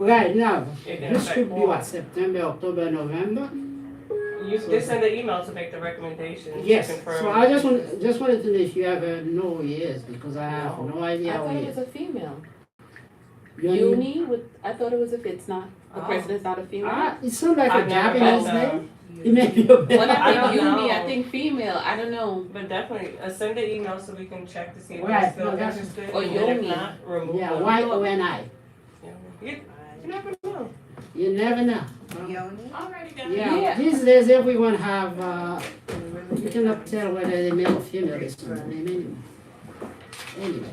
Right now, It can this affect should be all. what, September, October, November? You just send an email to make the recommendation. Yes, To confirm. so I just wanted to know if you ever know who he is, because I have No. no idea I who thought he it was is. a female. You- Uni with, I thought it was if it's not, the Oh. person is not a female. It sounds like a I've never Japanese met name. It may be a When bit. I I don't think uni, know. I think female, I don't know. But definitely, send an email so we can check to see if Right, they're still no, that's- interested. Or and if Yomi. not, remove Yeah, them. Y-O-N-I. You never know. You never know. Yoni? Alrighty, guys. Yeah, Yeah. these days everyone have, you cannot tell whether they're male or female, it's name anyway. Anyway.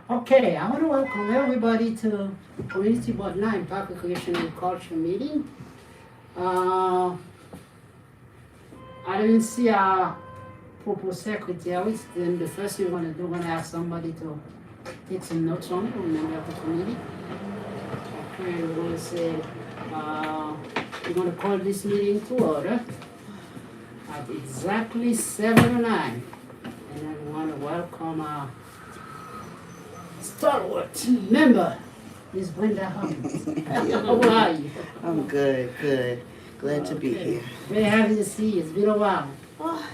Okay, I want to welcome everybody to Community Board 9 Park Recreation and Culture meeting. I didn't see our proposed secretaries, then the first thing we're gonna do, we're gonna ask somebody to take some notes on it, member of the committee. Okay, we're gonna say, we're gonna call this meeting to order at exactly 7:09. And I wanna welcome our stalwart member, Ms. Brenda Hummins. How are you? I'm good, good. Glad to be Okay. here. Very happy to see you, it's been a while. Oh,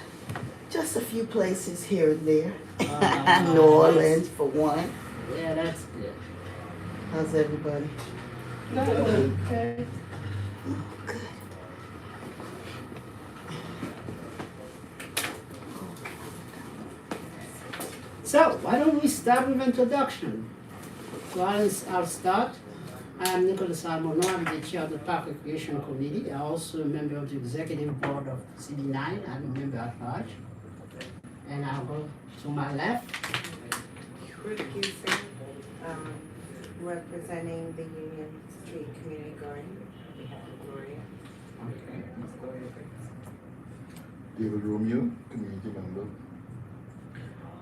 just a few places here and there. Uh, New Orleans for one. Yeah, that's good. How's everybody? Okay. Good. So, why don't we start with introduction? So I'll start. I am Nicholas Almono, I'm the chair of the Park Recreation Committee. I'm also a member of the executive board of CD9, I'm a member at large. And I'll go to my left. Ruth Houston, representing the Union Street Community Garden on behalf of Gloria. Ms. Gloria Briggs. David Romeo, community member.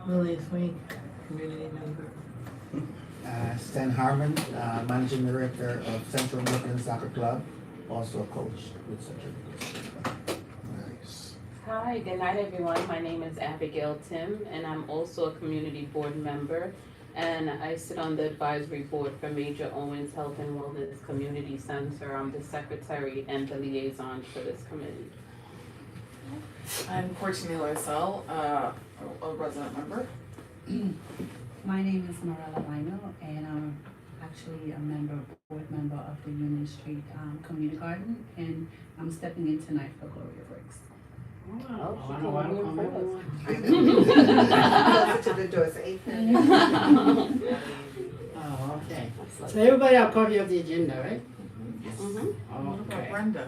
Lily Swing, community member. Stan Harmon, Managing Director of Central American Soccer Club, also a coach with Central American. Nice. Hi, good night, everyone. My name is Abigail Tim, and I'm also a community board member. And I sit on the advisory board for Major Owens Health and Wellness Community Center. I'm the secretary and the liaison for this committee. I'm Courtney Loisel, a resident member. My name is Marella Lino, and I'm actually a board member of the Union Street Community Garden, and I'm stepping in tonight for Gloria Briggs. I she wanna can welcome move everyone. Closer to the door, so 8:30. Oh, okay. So everybody have a copy of the agenda, right? Mhm. What about Okay. Brenda?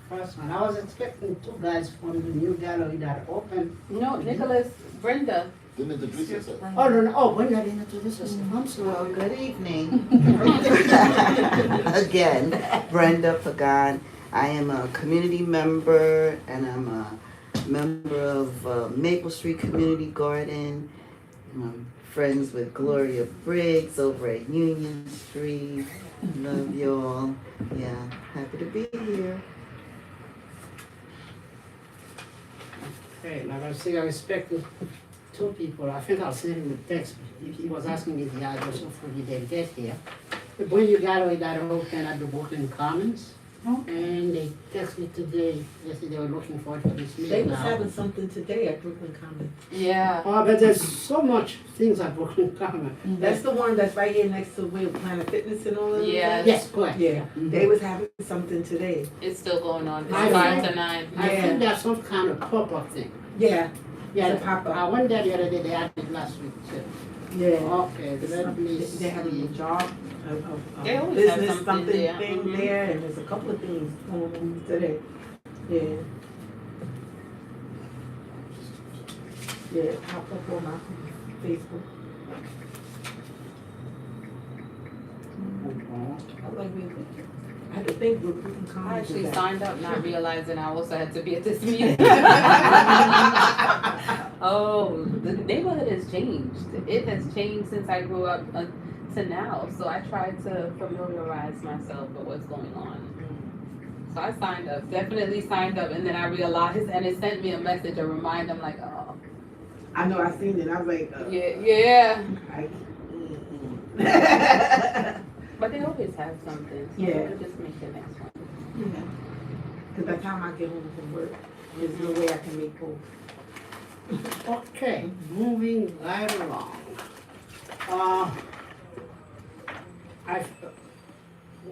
First one, I was expecting two guys from the new gallery that opened. No, Nicholas, Brenda. Didn't introduce yourself. Oh, no, oh, when I didn't introduce herself, I'm Well, sorry. good evening. Again, Brenda Pagan. I am a community member and I'm a member of Maple Street Community Garden. I'm friends with Gloria Briggs over at Union Street. Love y'all. Yeah, happy to be here. Okay, like I said, I expected two people. I think I'll send him a text. He was asking me the address, hopefully they get here. The Brand Gallery that opened at the Brooklyn Commons. And they texted me today, yesterday they were looking forward for this meeting. They was now. having something today at Brooklyn Commons. Yeah. Oh, but there's so much things at Brooklyn Commons. That's the one that's right here next to where Planet Fitness and all of that? Yeah. Yes, correct. Yeah, Mhm. they was having something today. It's still going on. It's I 5 think- to 9. I Yeah. think that's some kind of pop-up thing. Yeah, Yeah, It's a pop-up. I went there the other day, they had it last week too. yeah. Okay, let me They're having a see. job, They a always have business something something there. thing Mhm. there, and there's a couple of things going on today. Yeah. Yeah, it popped up on my Facebook. I like it. I had to think Brooklyn Commons. I actually is that. signed up not realizing I also had to be at this meeting. Oh, the neighborhood has changed. It has changed since I grew up to now. So I tried to familiarize myself with what's going on. So I signed up, definitely signed up, and then I realized, and it sent me a message, a reminder, I'm like, oh, I know, I seen it, I was like, yeah. I, But they always have something, so Yeah. we'll just make the next one. Cause by the time I get home from work, there's no way I can make both. Okay, moving right along.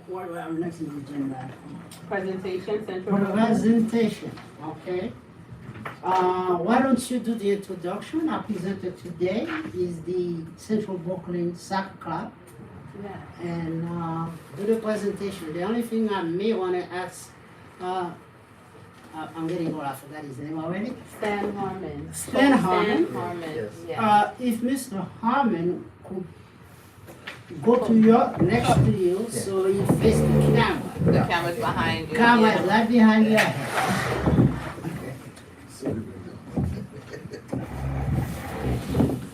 What are our next agenda? Presentation, Central Brooklyn. Presentation, okay. Why don't you do the introduction? Our presenter today is the Central Brooklyn Soccer Club. Yeah. And do the presentation. The only thing I may want to ask, I'm getting old, I forgot his name already. Stan Harmon. Stan Harmon. Stan Harmon, Yes. yeah. If Mr. Harmon could go to your next to you, so you face the camera. The camera's behind you. Camera yeah. is right behind your head. So you bring them.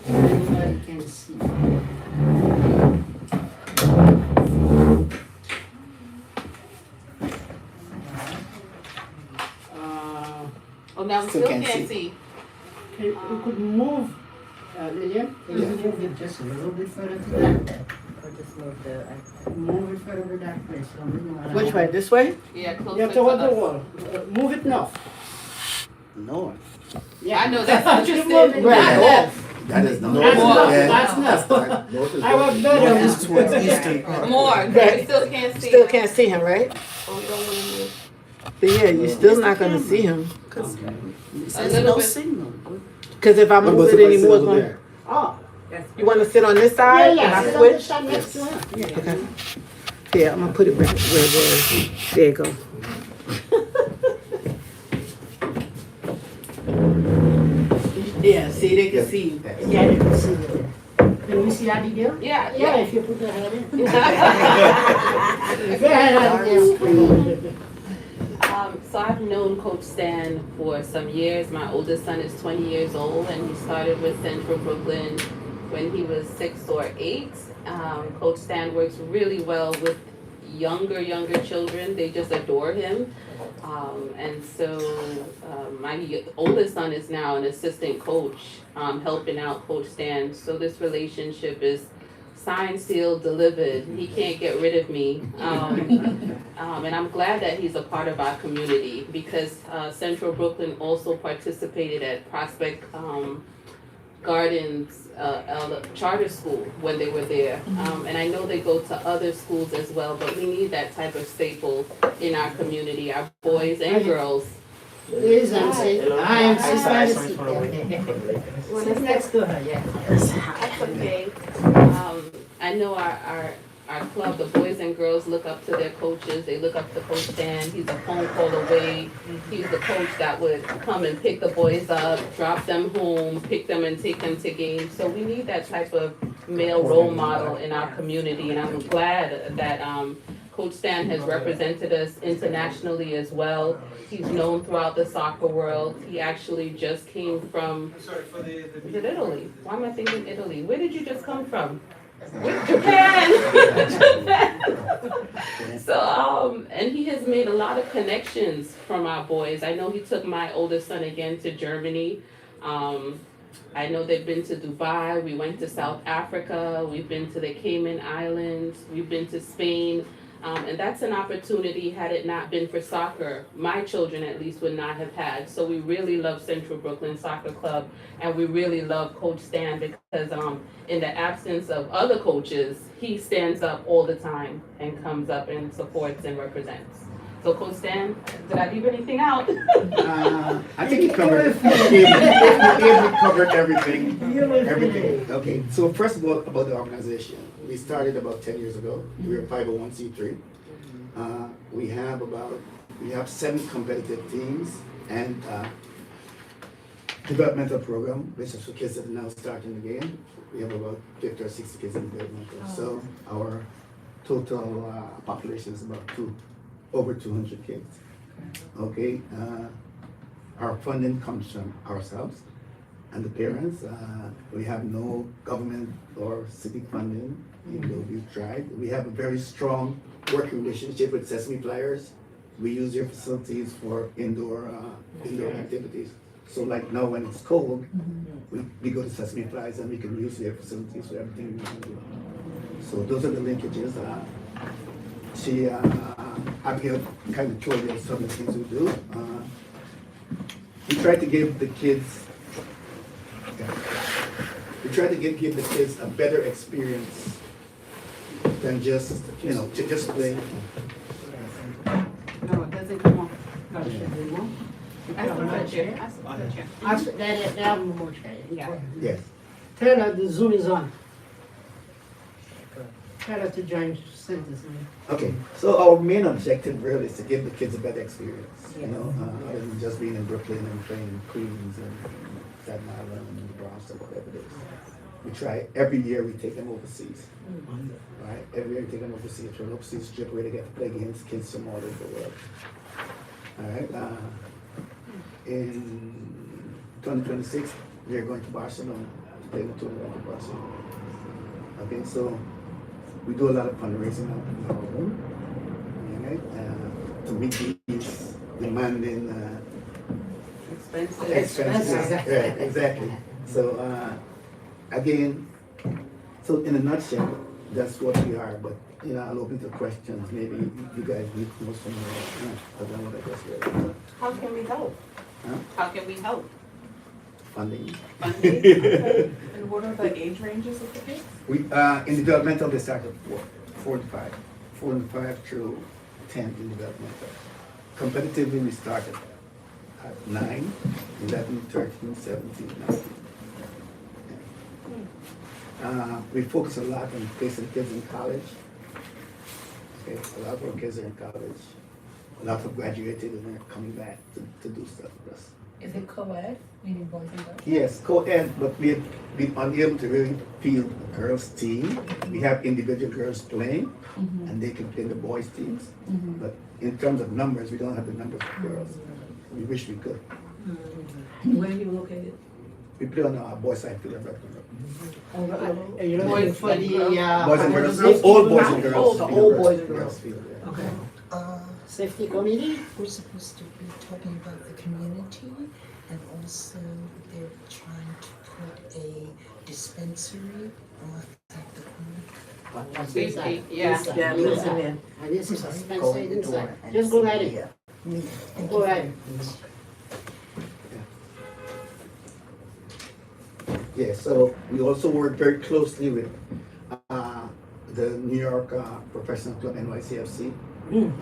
Everybody can see. Oh, now we Still still can't can't see. see. You could move, Lillian, can you move it just a little bit further to that? Or just move the, Move it further to that place. So we know what I Which want. way, this way? Yeah, closer Yeah, to toward the us. wall. Move it north. North. Yeah, I know, that's You interesting. move it Right, north. north. That is not. That's More. north, Yeah. that's north. North is I was north. better. North is towards eastern. More, we still can't see. Still can't see him, right? Oh, we don't wanna move. But yeah, you're still not gonna see him. A little bit. signal. Cause if I What move about it if I sit anymore, it's over gonna. there? Oh, You wanna sit on this yeah, side and yeah, I sit on the switch? side next to him. Yeah. Okay. Yeah, I'm gonna put it back where it was. There you go. Yeah, see, they can see you better. Yeah, you can see it. Can we see Abigail? Yeah, Yeah, yeah. if you put your head in. Go ahead, Abigail. So I've known Coach Stan for some years. My oldest son is 20 years old, and he started with Central Brooklyn when he was 6 or 8. Coach Stan works really well with younger children. They just adore him. And so my oldest son is now an assistant coach, helping out Coach Stan. So this relationship is signed, sealed, delivered. He can't get rid of me. And I'm glad that he's a part of our community because Central Brooklyn also participated at Prospect Gardens charter school when they were there. And I know they go to other schools as well, but we need that type of staple in our community, our boys and girls. Please, MC. I am Sister Sit next to her, yeah. That's okay. I know our club, the boys and girls look up to their coaches. They look up to Coach Stan. He's a phone call away. He's the coach that would come and pick the boys up, drop them home, pick them and take them to games. So we need that type of male role model in our community. And I'm glad that Coach Stan has represented us internationally as well. He's known throughout the soccer world. He actually just came from, is it Italy? Why am I thinking Italy? Where did you just come from? Japan. Japan. So, and he has made a lot of connections from our boys. I know he took my oldest son again to Germany. I know they've been to Dubai. We went to South Africa. We've been to the Cayman Islands. We've been to Spain. And that's an opportunity, had it not been for soccer, my children at least would not have had. So we really love Central Brooklyn Soccer Club, and we really love Coach Stan because in the absence of other coaches, he stands up all the time and comes up and supports and represents. So Coach Stan, did I leave anything out? I think you covered you covered everything. Everything. Okay. So first of all, about the organization, we started about 10 years ago. We're a 501c3. We have 7 competitive teams and developmental program, which is for kids that are now starting the game. We have about 50 or 60 kids in developmental. So our total population is about over 200 kids. Okay. Our funding comes from ourselves and the parents. We have no government or city funding, even though we've tried. We have a very strong working relationship with Sesame Flyers. we use their facilities for indoor activities. So like now when it's cold, we go to Sesame Flies and we can use their facilities for everything we want to do. So those are the linkages. Abigail kind of told you some of the things we do. We try to give the kids a better experience than just, to just play. No, it doesn't come on. Gotta share the remote. I support you. They have more chair. Yeah. Yes. Tell her the Zoom is on. Tell her to join Centers. Okay, so our main objective really is to give the kids a better experience, other than just being in Brooklyn and playing in Queens and Staten Island and the Bronx or whatever it is. We try, every year we take them overseas, right? Every year we take them overseas to an overseas trip where they get to play against kids from all over the world. All right, in 2026, we are going to Barcelona to play in the tournament in Barcelona. Okay, so we do a lot of fundraising on our own, right? To meet these demanding expenses. Right, exactly. So again, so in a nutshell, that's what we are. But I'll open to questions. Maybe you guys need to know some more. But then what I just read. How can we help? Huh? How can we help? Funding. And what are the age ranges of the kids? We in developmental they start at 4 to 5, 4 and 5 through 10 in developmental. Competitively we started at 9, 11, 13, 17, 19. We focus a lot on placing kids in college. Okay, a lot of our kids are in college. A lot have graduated and they're coming back to do stuff with us. Is it co-ed, meaning boys and girls? Yes, co-ed, but we've been unable to really field a girls' team. We have individual girls playing, and they can play in the boys' teams. But in terms of numbers, we don't have the numbers of girls. We wish we could. Where are you located? We play on our boys' side field. You're looking for the, Boys and girls, all boys and girls. The whole boys and girls. field, yeah. Okay. safety committee? We're supposed to be talking about the community, and also they're trying to put a dispensary off at the corner. Inside. Yeah. Inside. Yeah, listen in. And this is a Go dispensary in the door inside. and Just go see. right in. Yeah. Thank Go you. right in. Yeah, so we also work very closely with the New York Professional Club, NYCFC.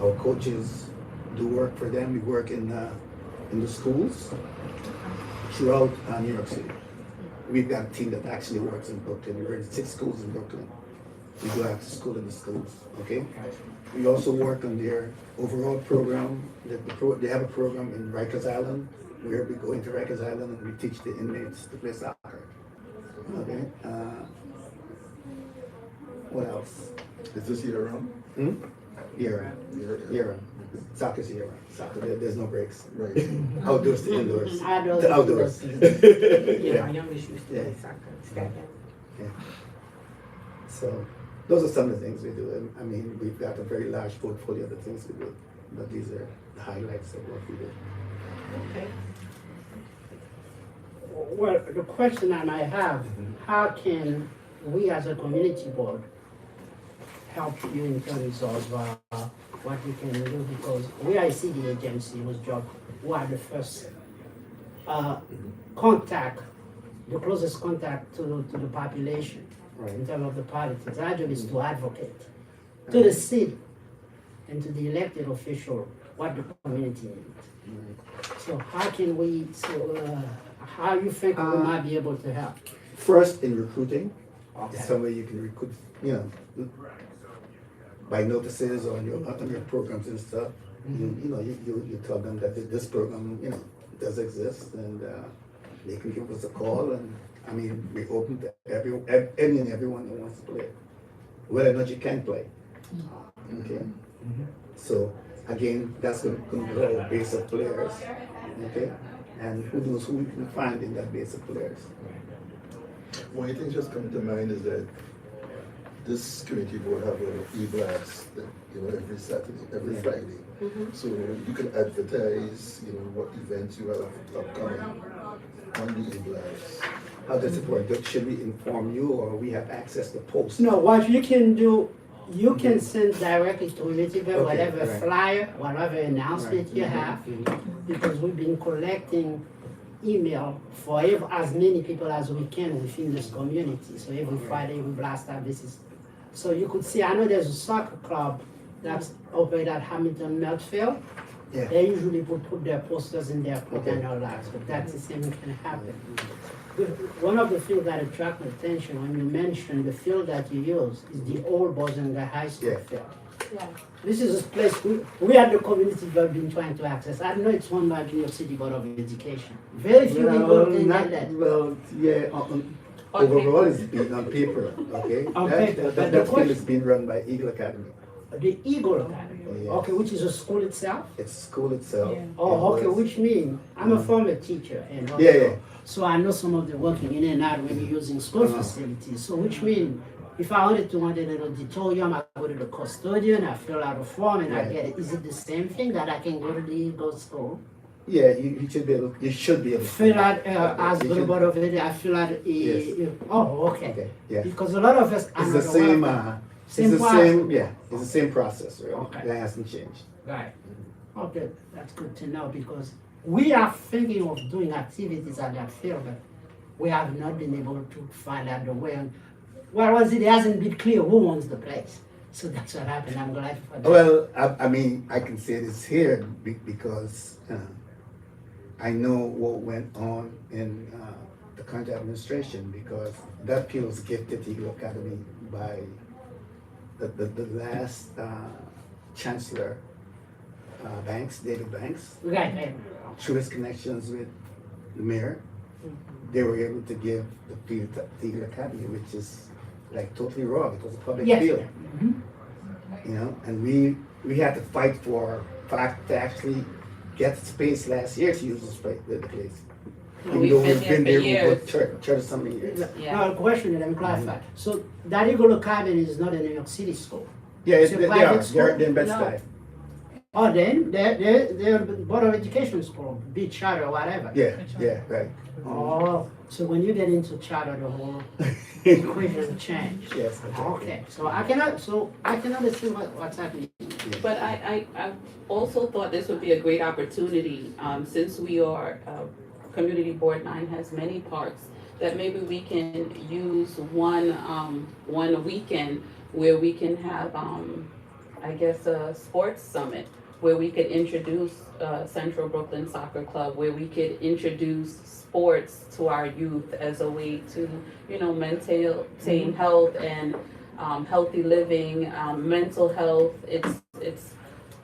Our coaches do work for them. We work in the schools throughout New York City. We've got a team that actually works in Brooklyn. We're in 6 schools in Brooklyn. We go after school in the schools, okay? We also work on their overall program. They have a program in Rikers Island where we go into Rikers Island and we teach the inmates to play soccer. Okay. What else? Is this year round? Year round. Year round. Soccer's year round. Soccer. There's no breaks. Right. Outdoors to indoors. Outdoors To to outdoors. Yeah, my youngest used to play soccer. Yeah. So those are some of the things we do. And I mean, we've got a very large portfolio of the things we do, but these are the highlights of what we do. Okay. Well, the question I might have, how can we as a community board help you in terms of what we can do? Because we are a city agency whose job, we are the first contact, the closest contact to the population in terms of the politics. Our job is to advocate to the city and to the elected official what the community needs. So how can we, how you think we might be able to help? First, in recruiting, Okay. some way you can recruit, by notices or on your programs and stuff. You tell them that this program, does exist, and they can give us a call. And I mean, we open to any and everyone that wants to play, whether or not you can play. Okay. So again, that's going to grow a base of players. Okay. And who knows who we can find in that base of players. One thing just coming to mind is that this community board have a e-blast, that, every Saturday, every Friday. So you can advertise, what events you have upcoming on the e-blast. How does it work? Should we inform you or we have access to posts? No, what you can do, you can send directly to Elizabeth, Okay, whatever right. flyer, whatever announcement Right. you have, Mhm. because we've been collecting email for as many people as we can within this community. So every Friday we blast out this is. So you could see, I know there's a soccer club that's operated at Hamilton Meltfield. Yeah. They usually put their posters in their put Okay. and all that, so that's the same can happen. One of the fields that attract my attention when you mentioned the field that you use is the old Bozanga High School Yeah. field. This is a place we at the community have been trying to access. I know it's owned by New York City Board of Education. Very few people Well, can not, get that. well, yeah, overall it's been on paper, okay? On That- paper, that- but That the field question- is being run by Eagle Academy. The Eagle Academy, Yes. okay, which is a school itself. It's school itself. Oh, It okay, was- which means I'm a former teacher and also, Yeah, yeah. so I know some of the working in and out when you're using school facilities. So which means if I wanted to want an auditorium, I go to the custodian, I fill out a form and I Right. get it. Is it the same thing that I can go to the Eagle school? Yeah, you should be able to. Fill out, as You the should- board of it, I fill out Yes. oh, okay. Okay, yeah. Because a lot of us. It's the same, Same it's the process. same, yeah, it's the same process, right? Okay. That hasn't changed. Right. Okay, that's good to know because we are thinking of doing activities at that field, but we have not been able to find out the way. And what was it? It hasn't been clear who owns the place. So that's what happened. I'm glad for that. Well, I mean, I can say this here because I know what went on in the county administration because that field was gifted to Eagle Academy by the last chancellor, Banks, David Banks. Right. Through his connections with the mayor, they were able to give the field to Eagle Academy, which is like totally wrong. It was a public Yes. field. And we had to fight for fact to actually get space last year to use the place. Even We've though been we've been there there for for 30 something years. Yeah. Now, a question, let me clarify. So that Eagle Academy is not a New York City school. Yeah, It's a they private are. school? They're in No. Bed-Stuy. Oh, then they're Board of Education school, be charter, whatever. Yeah, right. Oh, so when you get into charter, the whole equation change. Yes. Okay, so I cannot see what's happening. But I also thought this would be a great opportunity, since we are, Community Board 9 has many parks, that maybe we can use one weekend where we can have, I guess, a sports summit, where we could introduce Central Brooklyn Soccer Club, where we could introduce sports to our youth as a way to, maintain health and healthy living, mental health.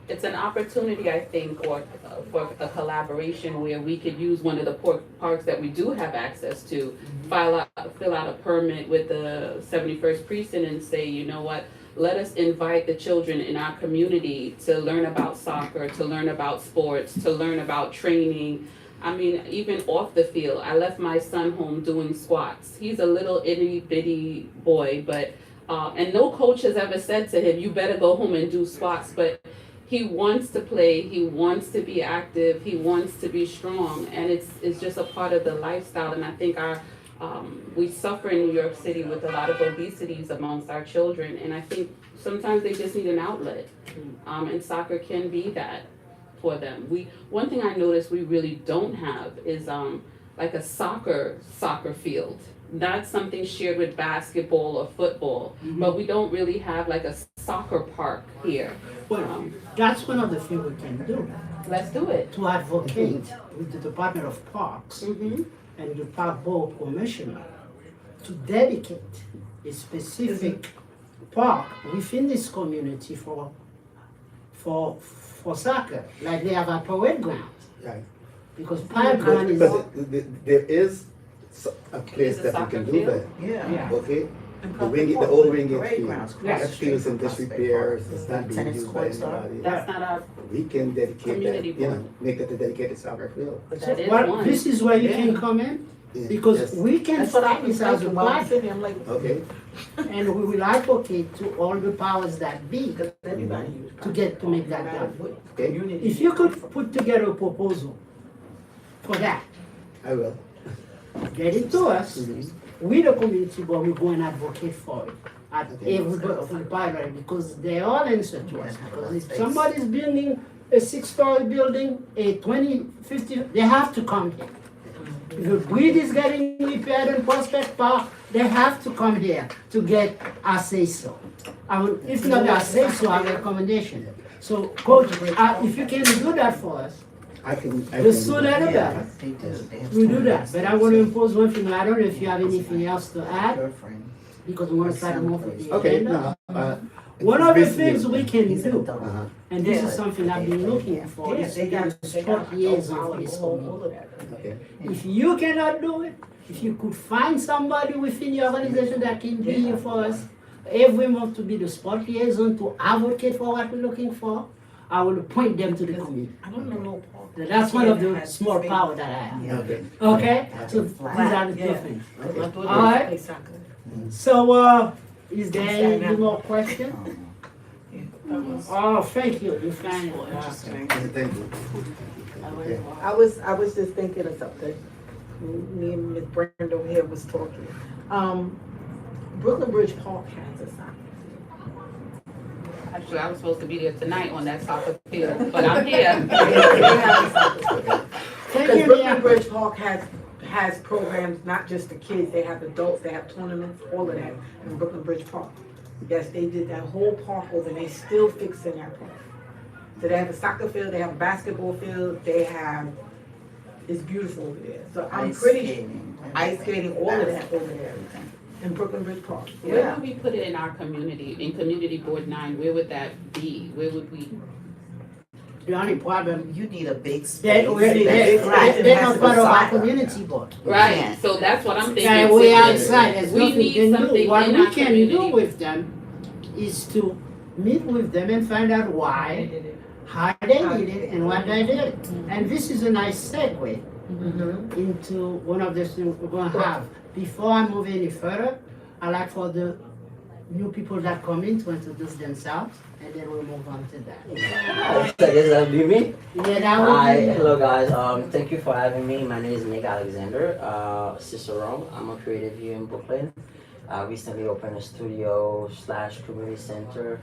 It's an opportunity, I think, or for a collaboration where we could use one of the parks that we do have access to, fill out a permit with the 71st precinct and say, you know what, let us invite the children in our community to learn about soccer, to learn about sports, to learn about training. I mean, even off the field, I left my son home doing squats. He's a little itty bitty boy, but, and no coach has ever said to him, you better go home and do squats, but he wants to play, he wants to be active, he wants to be strong, and it's just a part of the lifestyle. And I think we suffer in New York City with a lot of obesities amongst our children, and I think sometimes they just need an outlet, and soccer can be that for them. One thing I noticed we really don't have is like a soccer field. That's something shared with basketball or football, but we don't really have like a soccer park here. Well, that's one of the things we can do, Let's do it. to advocate with the Department of Parks Mm-hmm. and the Park Board Commissioner to dedicate a specific park within this community for soccer, like they have a parade ground. Right. Because parade ground is, But there is a place Is a that we soccer can do field? that. Yeah. yeah, Okay, The wing, the old wing Parade field. grounds, That cross field is in street from disrepair, Prospect it's not being Tennis used by courts are- anybody. That's not our, We can dedicate that, Community you know, board. make that a dedicated soccer field. But that that is Well, one. this is where you Yeah. can come in, Yeah, because yes. we can That's what I start was this as a thinking while I'm platform, sitting here, I'm like, Okay, and we will advocate to all the powers that be because everybody uses. to get to make that done. okay, Community. If you could put together a proposal for that, I will. get it to us, Mhm. we the community board, we go and advocate for it at Okay. every pilot, because they all answer to us. Because if somebody's building a 6-story building, a 20, 50, they have to come here. If a bridge is getting repaired in Prospect Park, they have to come here to get our say-so. If not our say-so, our recommendation. So, Coach, if you can do that for us, I can. the sooner the better. Yeah, they do. They have We do that, tournaments but there, I want to so- impose one thing, I don't know if you have anything else to add, Girlfriend. because we want to try to move with the Okay, agenda. no, One of the things we can He's an do, adult. Uh-huh, and this is Yeah. something I've been looking for, Yeah, is they to get got, a they sport got. liaison for this all community. of that. okay. If you cannot do it, if you could find somebody within your organization that can be here for us every month to be the sport liaison, to advocate for what we're looking for, I will point them to the community. I don't know no Paul. That's one of Yeah, the has small space. power that I have. Yeah. Okay, Okay, so these Flat, are the two yeah. things. My daughter All right. plays soccer. So, is there Stand any up. more questions? That was Oh, thank you, you find it. interesting. thank you. Okay. I was just thinking of something. Me and Ms. Brenda here was talking. Brooklyn Bridge Park has a soccer actually, I was supposed to be there tonight on that soccer field, but I'm here. field. They have a soccer field. Thank Because you, Brooklyn Leah. Bridge Park has programs, not just the kids, they have adults, they have tournaments, all of that in Brooklyn Bridge Park. Yes, they did that whole park over, and they still fixing that park. So they have a soccer field, they have a basketball field, they have, it's beautiful over there. So I'm pretty sure, ice skating, all of that over there in Brooklyn Bridge Park. Where Yeah. would we put it in our community, in Community Board 9, where would that be? Where would we? The only problem, You need a big space. they're not part of our community board. Right, so that's what I'm thinking. Yeah, we outside, there's We nothing we need can something do. What in we our can do community. with them is to meet with them and find out why, how they did it, and what they did. And this is a nice segue Mhm. into one of the things we're gonna have. Before I move any further, I'd like for the new people that come in to introduce themselves, and then we'll move on to that. So I guess that'll be me. Yeah, that would Hi, be. hello guys. Thank you for having me. My name is Nick Alexander, Cicero. I'm a creative here in Brooklyn. I recently opened a studio / community center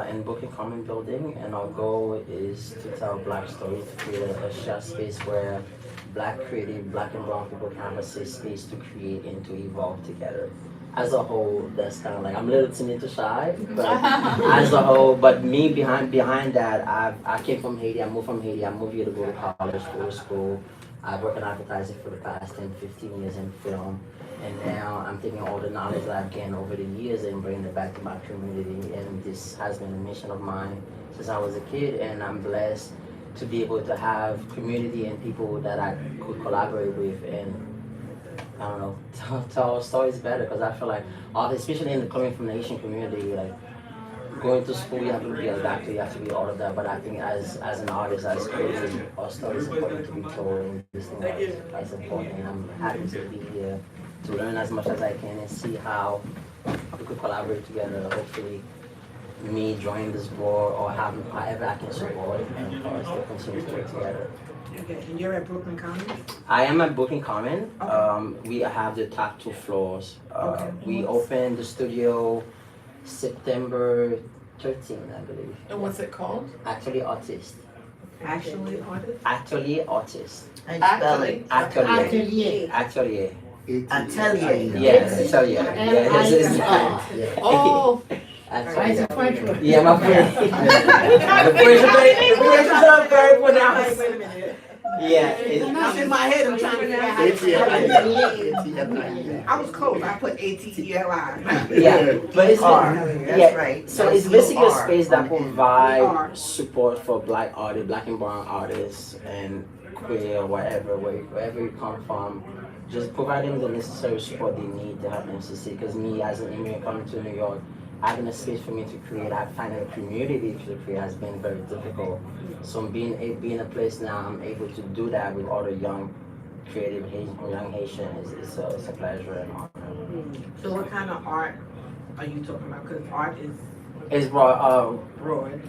in Brooklyn Common Building, and our goal is to tell Black stories, to create a shared space where Black creative, Black and brown people can have a safe space to create and to evolve together. As a whole, that's kind of like, I'm a little timid to shy, but as a whole, but me behind that, I came from Haiti, I moved from Haiti, I moved here to go to college, go to school. I've worked in advertising for the past 10, 15 years in film, and now I'm taking all the knowledge that I've gained over the years and bringing it back to my community, and this has been a mission of mine since I was a kid, and I'm blessed to be able to have community and people that I could collaborate with and I don't know, tell stories better, because I feel like, especially in the coming from the Asian community, like going to school, you have to be a doctor, you have to be all of that. But I think as an artist, as creative, our story is important to be told, and this thing is important. And I'm happy to be here to learn as much as I can and see how we could collaborate together. Hopefully, me joining this board or however I can support and for us to continue to work together. Okay, and you're at Brooklyn Commons? I am at Brooklyn Common. Okay. We have the top 2 floors. Okay. We opened the studio September 13, I believe. And what's it called? Actually Artist. Actually, artist? Actually Artist. Actually. Atelier. Atelier. Atelier. Atelier. Yeah, Atelier. Yeah, L-I-E-R. Oh. It's a French word. Yeah, my friend. The French is very pronounced. Wait a minute. Yeah, It's in my head, I'm trying to figure out how to say it. I was close, I put ATELI. yeah, but it's That's yeah. right. So it's basically a space that R. provides support for black artists, black and brown artists, and queer, wherever you come from. Just providing the necessary support they need to help them succeed. Because me, as an immigrant coming to New York, having a space for me to create, finding a community to create has been very difficult. So being a place now, I'm able to do that with other young, creative young Haitians. It's a pleasure and honor. So what kind of art are you talking about? Because art is It's broad. broad.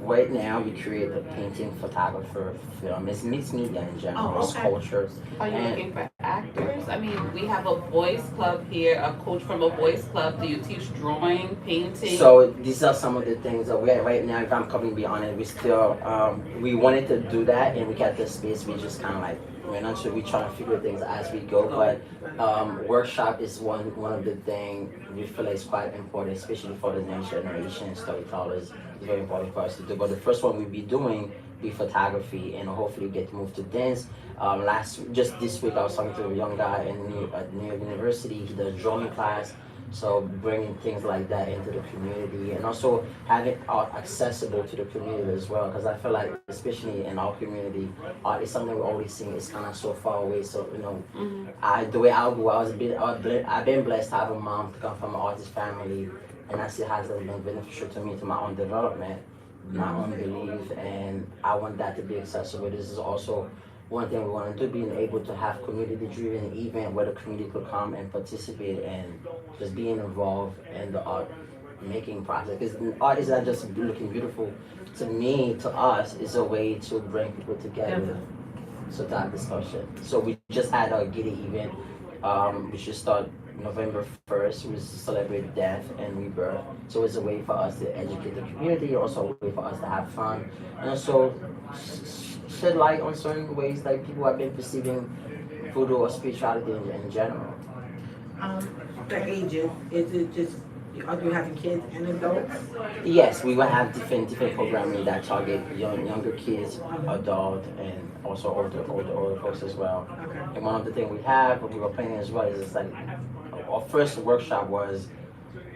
Right now we create a painting, photographer, film. It's mixed media in general, Oh, it's okay. cultures. Are you And- looking for actors? I mean, we have a boys club here, a coach from a boys club. Do you teach drawing, painting? So these are some of the things that we're right now. If I'm coming to be honest, we still we wanted to do that, and we got the space. We just kind of like we're not sure. We try to figure things as we go, but workshop is one of the things we feel is quite important, especially for the next generation storytellers. It's very important for us to do. But the first one we'll be doing be photography, and hopefully get to move to dance. Just this week, I was talking to a young guy at New York University. He does drawing class. So bringing things like that into the community, and also having art accessible to the community as well. Because I feel like, especially in our community, art is something we're always seeing is kind of so far away. So the way I grew, I've been blessed to have a mom to come from an artist family, and I see how it's been beneficial to me, to my own development, my own belief, and I want that to be accessible. This is also one thing we want to do, being able to have community-driven event where the community could come and participate and just being involved in the art making process. Because art is not just looking beautiful. To me, to us, it's a way to bring people together. So to have discussion. So we just had our Giddy event. We should start November 1st. We celebrate death and rebirth. So it's a way for us to educate the community, also a way for us to have fun, and also shed light on certain ways like people have been perceiving voodoo or spirituality in general. The ages, is it just, are you having kids and adults? Yes, we will have different programming that target younger kids, adult, and also older folks as well. Okay. And one of the things we were planning as well, is it's like our first workshop was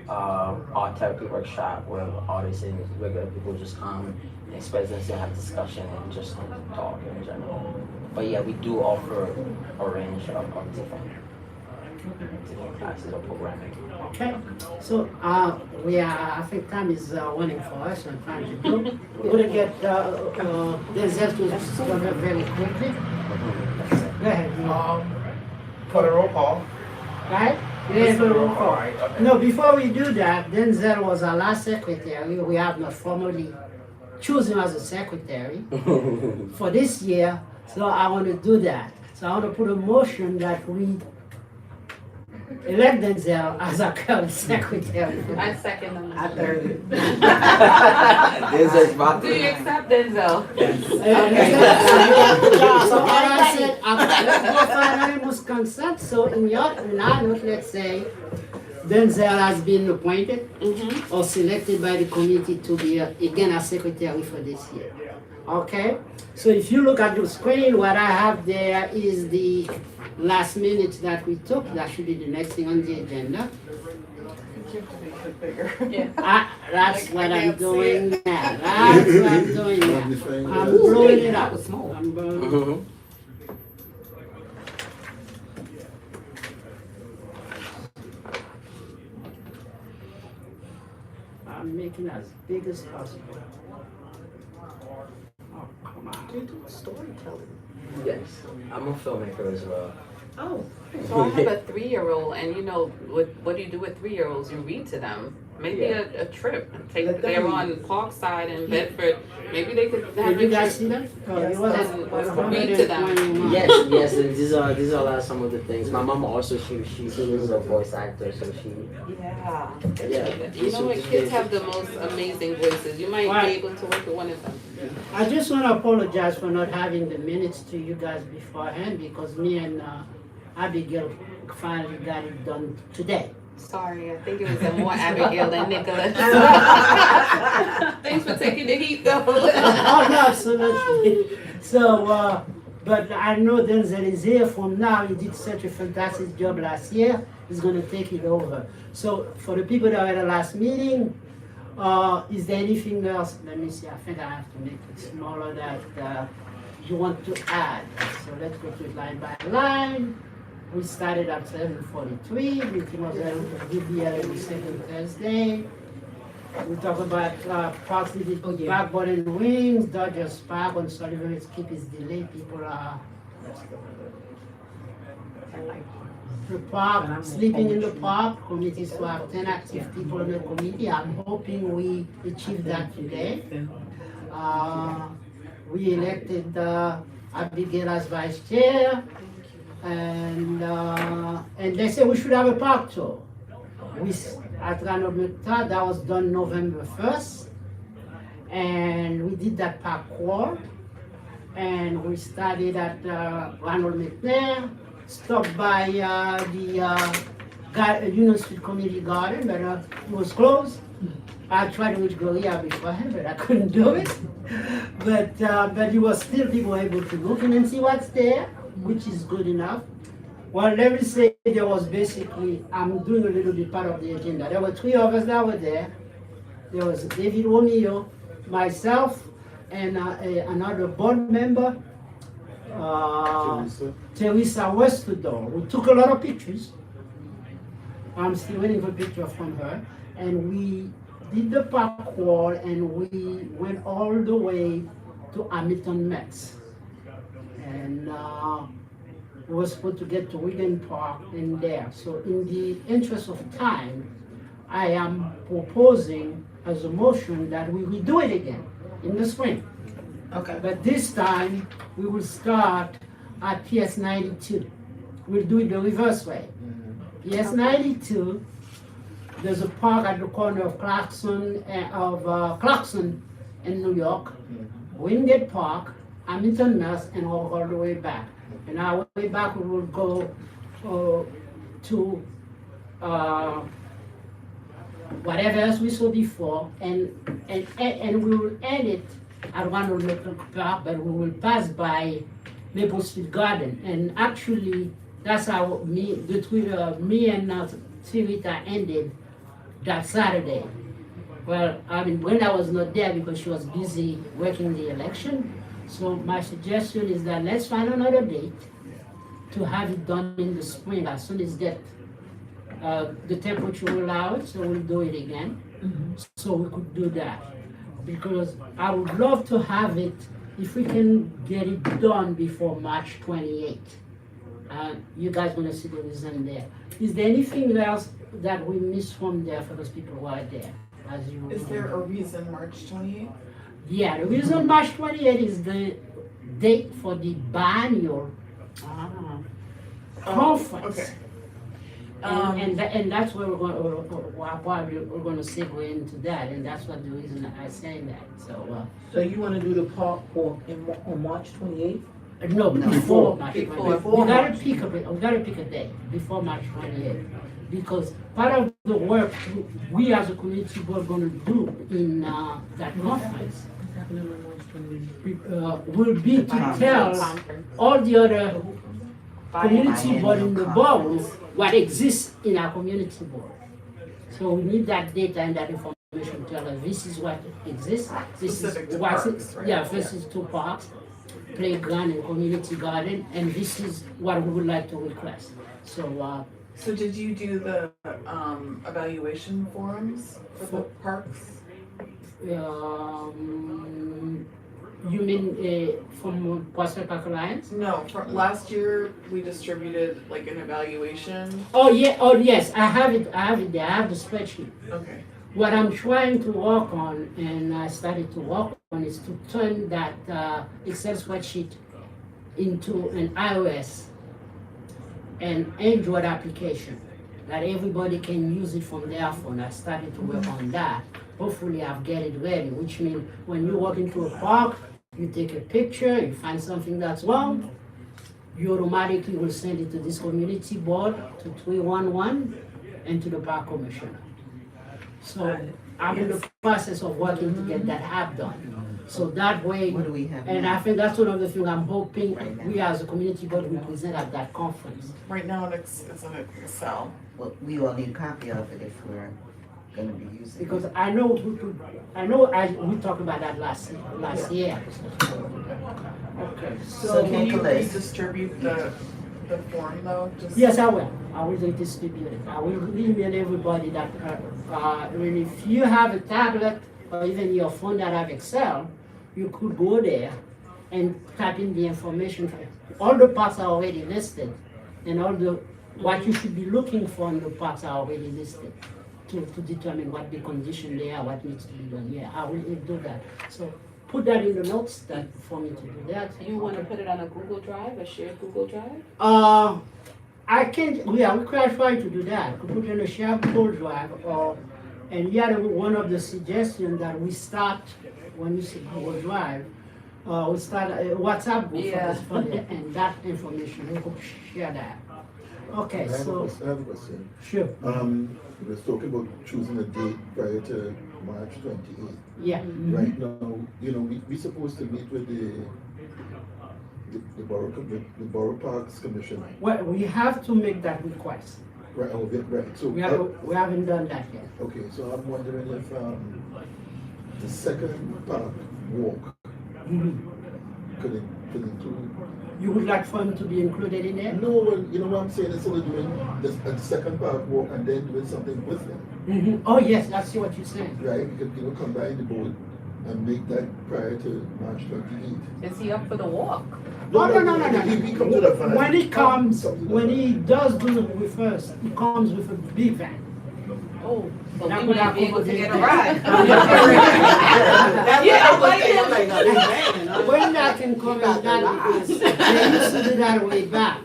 art therapy workshop where artists and regular people just come and express themselves and have discussion and just talk in general. But yeah, we do offer a range of different classes or programming. Okay, so I think time is running for us and time to go. We're gonna get Denzel to start very quickly. Go ahead. For the roll call. Right? Yeah, for the roll call. No, before we do that, Denzel was our last secretary. We have not formally chosen him as a secretary for this year. So I want to do that. So I want to put a motion that we elect Denzel as our current secretary. I second them. I third it. Denzel's about Do you accept Denzel? So all I said, let's go for unanimous consent. So in our note, let's say Denzel has been appointed or selected by the committee to be again a secretary for this year. Okay? So if you look at the screen, what I have there is the last minute that we took. That should be the next thing on the agenda. That's what I'm doing now. That's what I'm doing now. I'm blowing it up. I'm blowing I'm making it as big as possible. Oh, come on. You do storytelling. Yes, I'm a filmmaker as well. Oh. So I have a 3-year-old, and you know, what do you do with 3-year-olds? You read to them. Maybe a trip. They're on Parkside in Bedford. Maybe they could have Did you a guys trip. see that? And read to them. Yes, these are some of the things. My mom also she's a voice actor, so she Yeah. yeah. You know what? Kids have the most amazing voices. You might be able to work with one of them. I just want to apologize for not having the minutes to you guys beforehand because me and Abigail finally got it done today. Sorry, I think it was more Abigail than Nicholas. Thanks for taking the heat, though. Oh, no, absolutely. So But I know Denzel is here from now. He did such a fantastic job last year. He's going to take it over. So for the people that were at the last meeting, is there anything else? Let me see. I think I have to make it smaller that you want to add. So let's go to it line by line. We started at 7:43. Meeting was held at DBL every second Thursday. We talk about Parks needed backboard and wings, Dodgers Park on Sullivan Skip is delayed. People are the park, sleeping in the park. Committees to have 10 active people in the committee. I'm hoping we achieve that today. We elected Abigail as vice chair, and they say we should have a park tour. At Ronald McNair, that was done November 1st, and we did that park crawl, and we started at Ronald McNair, stopped by the Union Street Community Garden, but it was closed. I tried to reach Gloria beforehand, but I couldn't do it. But it was still people able to look in and see what's there, which is good enough. Well, let me say there was basically, I'm doing a little bit part of the agenda. There were 3 of us that were there. There was David Romeo, myself, and another board member, Teresa Westudor, who took a lot of pictures. I'm still waiting for a picture from her. And we did the park wall, and we went all the way to Hamilton Mets. And we were supposed to get to Wigan Park in there. So in the interest of time, I am proposing as a motion that we will do it again in the spring. Okay. But this time, we will start at PS 92. We'll do it the reverse way. PS 92, there's a park at the corner of Clarkson in New York, Wingate Park, Hamilton Mills, and all the way back. And our way back, we will go to whatever else we saw before, and we will end it at Ronald McNair Park, but we will pass by Maple Street Garden. And actually, that's how me and Tirita ended that Saturday. Well, I mean, Brenda was not there because she was busy working the election. So my suggestion is that let's find another date to have it done in the spring as soon as that the temperature will allow it. So we'll do it again. So we could do that, because I would love to have it if we can get it done before March 28th. You guys gonna see the reason there. Is there anything else that we missed from there for those people who are there? Is there a reason March 28th? Yeah, the reason March 28th is the date for the biennial conference. Okay. And that's where we're going to segue into that, and that's what the reason I say that. So you want to do the park on March 28th? No, before March 28th. Before We gotta pick a date before March 28th, because part of the work we as a community board are going to do in that conference will be to tell all the other community board in the borough what exists in our community board. So we need that data and that information to tell us this is what exists. This Specific is to what's parks, right? yeah, this is 2 parks, playground and community garden, and this is what we would like to request. So did you do the evaluation forums for the parks? You mean from Prospect Park Alliance? No, last year we distributed like an evaluation. Oh yeah, oh yes, I have it there, I have the spreadsheet. Okay. What I'm trying to work on, and I started to work on, is to turn that Excel spreadsheet into an iOS and Android application that everybody can use it from their phone. I started to work on that. Hopefully I'll get it ready, which means when you walk into a park, you take a picture, you find something that's wrong, you automatically will send it to this community board, to 311, and to the park commissioner. So I'm in the process of working to get that app done. So that way, What do we have and now? I think that's one of the things I'm hoping Right now. we as a community board will present at that conference. Right now it's in Excel. Well, we all need a copy of it if we're gonna be using it. Because I know, we talked about that last year. Okay, So can you Nicholas. redistribute the form though? Just- Yes, I will. I will distribute it. I will email everybody that, I mean, if you have a tablet or even your phone that have Excel, you could go there and type in the information. All the parts are already listed, and what you should be looking for in the parts are already listed to determine what the condition they are, what needs to be done. Yeah, I will do that. So put that in the notes that for me to do that. You wanna put it on a Google Drive, a shared Google Drive? I can't, we could try to do that, could put in a shared Google Drive and yet one of the suggestions that we start, when you say Google Drive, we start a WhatsApp group Yeah. for this, and that information, we could share that. Okay, I have a so, question. I have a question. sure, We was talking about choosing a date prior to March 28th. yeah. Right now, we supposed to meet with the Borough Parks Commission. Well, we have to make that request. Right, right, so. We haven't done that yet. Okay, so I'm wondering if, the second park walk could include. You would like for him to be included in there? No, well, you know what I'm saying, instead of doing a second park walk and then doing something with them, Oh, yes, I see what you're saying. right? We could, combine the both and make that prior to March 28th. Is he up for the walk? Oh, no. He comes to the van. When he comes, when he does do it with us, he comes with a big van. Oh, so That we would might be able to accommodate get a that. ride. Yeah, I was saying, When that can come in that, because they used to do that way back.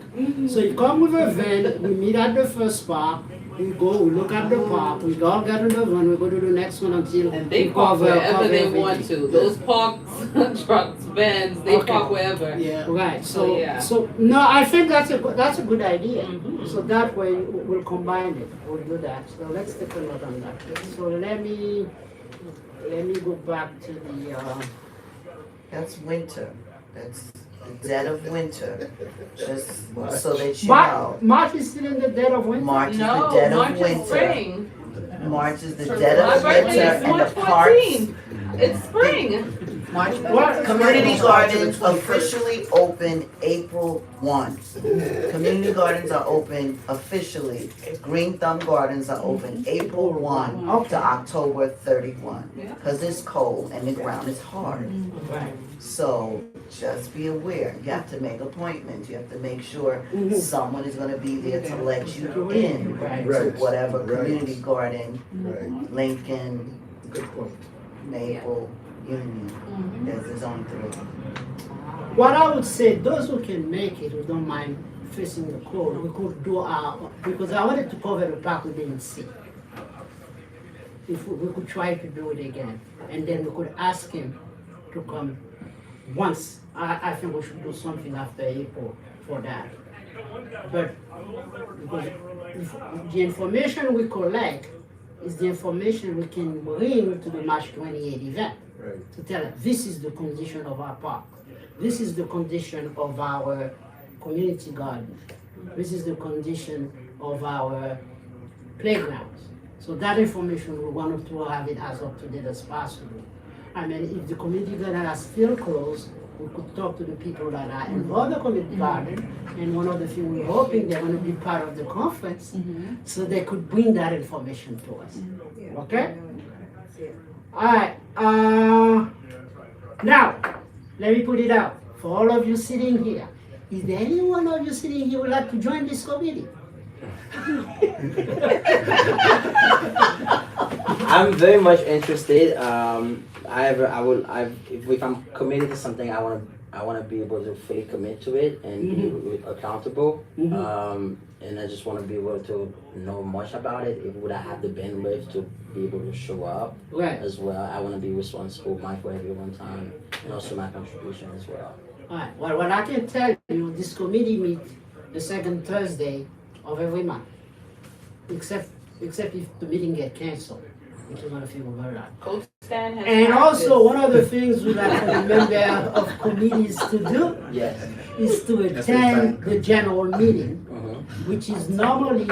So you come with a van, we meet at the first park, we go, we look at the park, we all get in the van, we go to the next one until. And they we park cover wherever they want everything. to. Those parks, trucks, vans, they Okay. park wherever. Yeah, right, So, yeah. so, no, I think that's a good idea. Mhm. So that way we'll combine it, we'll do that. So let's take a look on that. So let me go back to the, That's winter. That's the dead of winter. Just so that you March, know. March is still in the dead of winter? March is the No, dead March of is winter. spring. March is the My dead of birthday winter is and March the parks. 14th. It's spring. What? Community gardens officially open April 1. Community gardens are open officially. Green Thumb Gardens are open April 1 to October 31. Yeah. Because it's cold and the ground is hard. Right. So just be aware, you have to make appointments, you have to make sure someone is gonna be there to let you in Right. to Right. whatever Right. community garden, Right, Lincoln, good point. Maple, Union, there's only 3. What I would say, those who can make it, who don't mind facing the cold, we could do because I wanted to cover the park we didn't see. If we could try to do it again, and then we could ask him to come once. I think we should do something after April for that. But because if the information we collect is the information we can bring to the March 28 event. Right. To tell us, this is the condition of our park. This is the condition of our community garden. This is the condition of our playgrounds. So that information, we want to have it as up to date as possible. I mean, if the community garden are still closed, we could talk to the people that are involved in the community garden, and one of the things we're hoping they're going to be part of the conference, so they could bring that information to us. Okay? All right. Now, let me put it out for all of you sitting here. Is there any one of you sitting here who would like to join this committee? I'm very much interested. If I'm committed to something, I want to be able to fully commit to it and be accountable. And I just want to be able to know much about it. Would I have the bandwidth to be able to show up Right. as well? I want to be responsible, mindful everyone's time, and also my contribution as well. All right. Well, what I can tell you, this committee meets the second Thursday of every month, except if the meeting get canceled, which is going to feel very hard. Coach Stan has And also, practiced. one of the things we like for the member of committees to do Yes. is to attend the general meeting, which is normally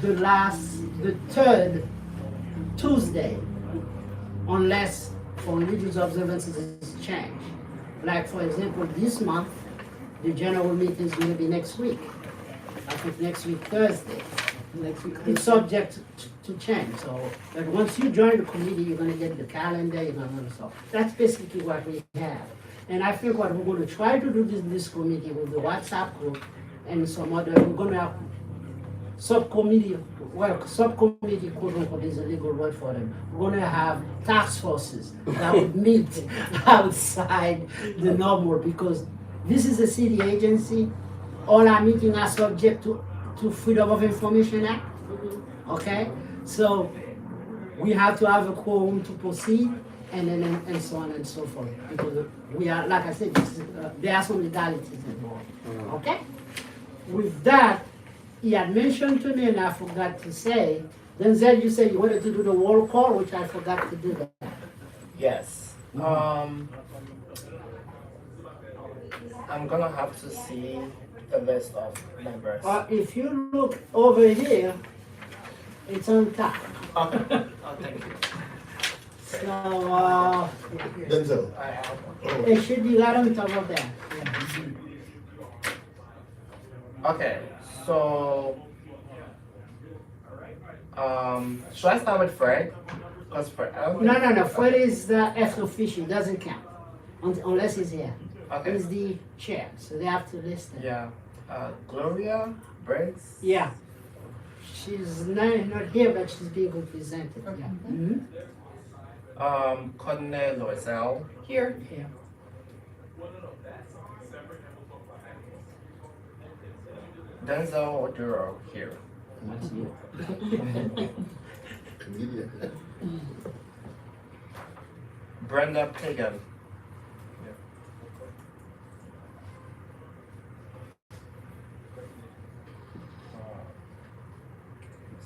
the third Tuesday, unless for religious observances is changed. Like for example, this month, the general meeting is gonna be next week. I think next week Thursday. Next week. It's subject to change, so, but once you join the committee, you're gonna get the calendar, you're gonna know, so, that's basically what we have. And I think what we're gonna try to do this committee with the WhatsApp group and some other, we're gonna have subcommittee, quote unquote, is a legal word for them. We're gonna have task forces that would meet outside the normal, because this is a city agency. All our meetings are subject to Freedom of Information Act, okay? So we have to have a quorum to proceed, and so on and so forth, because we are, like I said, there are some legalities involved, okay? With that, he had mentioned to me, and I forgot to say, Denzel, you said you wanted to do the roll call, which I forgot to do that. Yes. I'm gonna have to see the list of members. If you look over here, it's on top. Okay. Oh, thank you. So, Denzel. I have. it should be right on top of that. Okay. So, should I start with Fred? Because Fred. No. Fred is the ex officio, doesn't count, unless he's here. Okay. He's the chair, so they have to list it. Yeah. Gloria Briggs. Yeah. She's not here, but she's being represented. Okay. Yeah. Courtney Loisel. Here. Yeah. Denzel Oduro here. That's you. Comedian. Brenda Pagan.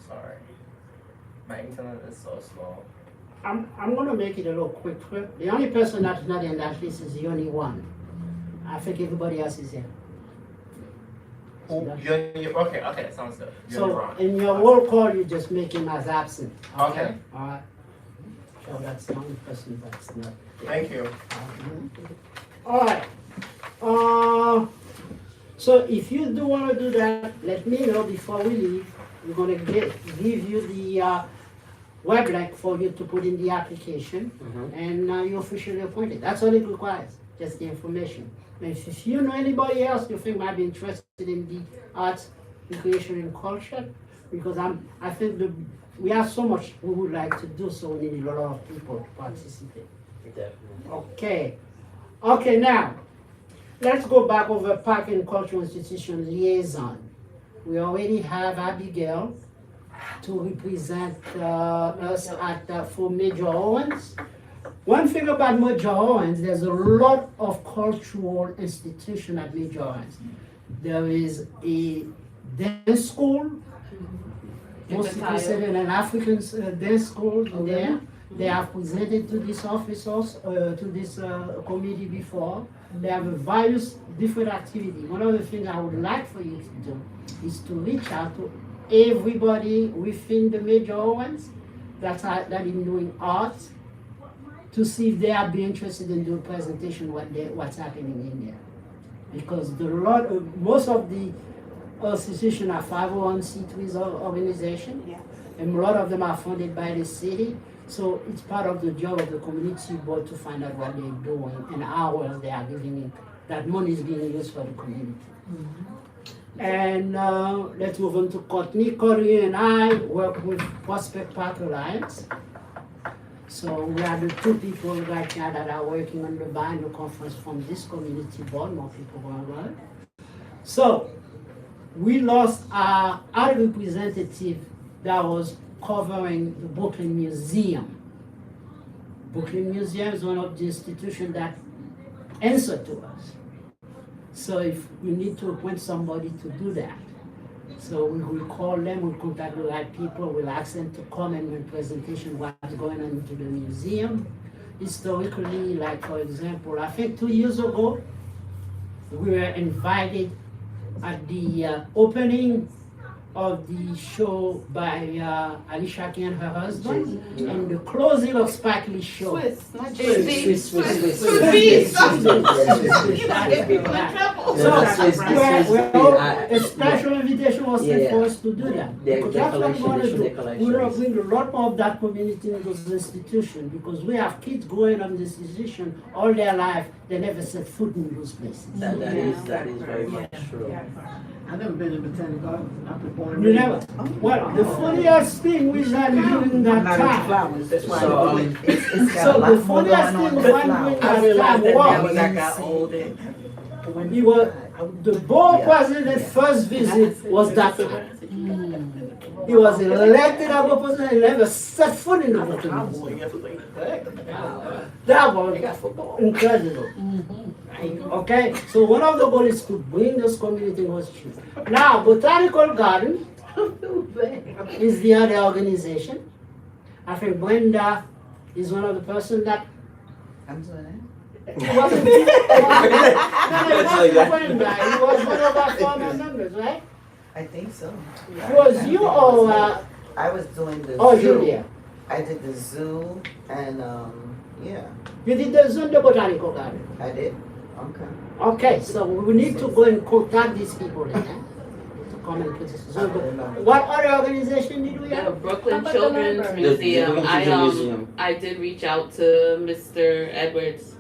Sorry. My internet is so slow. I'm gonna make it a little quicker. The only person that's not in that list is the only one. I think everybody else is here. So that's- Okay, sounds good. You're So wrong. in your roll call, you just make him as absent. Okay. All right. So that's the only person that's not. Thank you. All right. So if you do want to do that, let me know before we leave. We're gonna give you the web link for you to put in the application, and you're officially appointed. That's all it requires, just the information. And if you know anybody else you think might be interested in the arts, recreation, and culture, because I think we have so much we would like to do, so we need a lot of people to participate. Definitely. Okay, now, let's go back over Park and Cultural Institution Liaison. We already have Abigail to represent us for Major Owens. One thing about Major Owens, there's a lot of cultural institution at Major Owens. There is a dance school, mostly considered an African dance school there. They have presented to this office also, to this committee before. They have various different activities. One of the things I would like for you to do is to reach out to everybody within the Major Owens that is doing arts, to see if they are be interested in doing presentation what's happening in there. Because most of the institutions are 501c3 organization, and a lot of them are funded by the city. So it's part of the job of the community board to find out what they're doing and hours they are giving it. That money is being used for the community. And let's move on to Courtney. Courtney and I work with Prospect Park Alliance. So we are the two people right now that are working on the biennial conference from this community board. More people going on. So we lost our representative that was covering the Brooklyn Museum. Brooklyn Museum is one of the institutions that answer to us. So if we need to appoint somebody to do that, So we will call them, we'll contact the right people, we'll ask them to come and make presentation what's going on into the museum. Historically, like for example, I think 2 years ago, we were invited at the opening of the show by Alicia Key and her husband, and the closing of Spike Lee show. Swiss, not Swiss. JC. A special invitation was sent for us to do that. Because that's what we want to do. We want to bring a lot more of that community in those institutions, because we have kids growing up in this institution all their life, they never set foot in those places. That is very much true. I've never been in Botanic Gardens. I've been born and You raised. never? Well, the funniest thing we done during that I'm not into time. flowers, that's why So, I never went. It's got a So lot the more funniest going on thing with we the done during flowers. I realized that now was when I got older. when he was, the board president first visit was that time. He was elected as a president, he never set foot in the Brooklyn. That was incredible. Okay, so one of the goals is to bring this community in Washington. Now, Botanical Garden is the other organization. I think Brenda is one of the person that I'm sorry. he wasn't Brenda, he was one of our former members, right? I think so. It was you or I was doing the oh, zoo. Julia? I did the zoo and yeah, You did the Zunda Botanical Garden. I did. Okay. Okay, so we need to go and contact these people then, to come and put this. So, what other organization did we The have? Brooklyn How about the Children's library? Museum, The I Children's Museum. I did reach out to Mr. Edwards.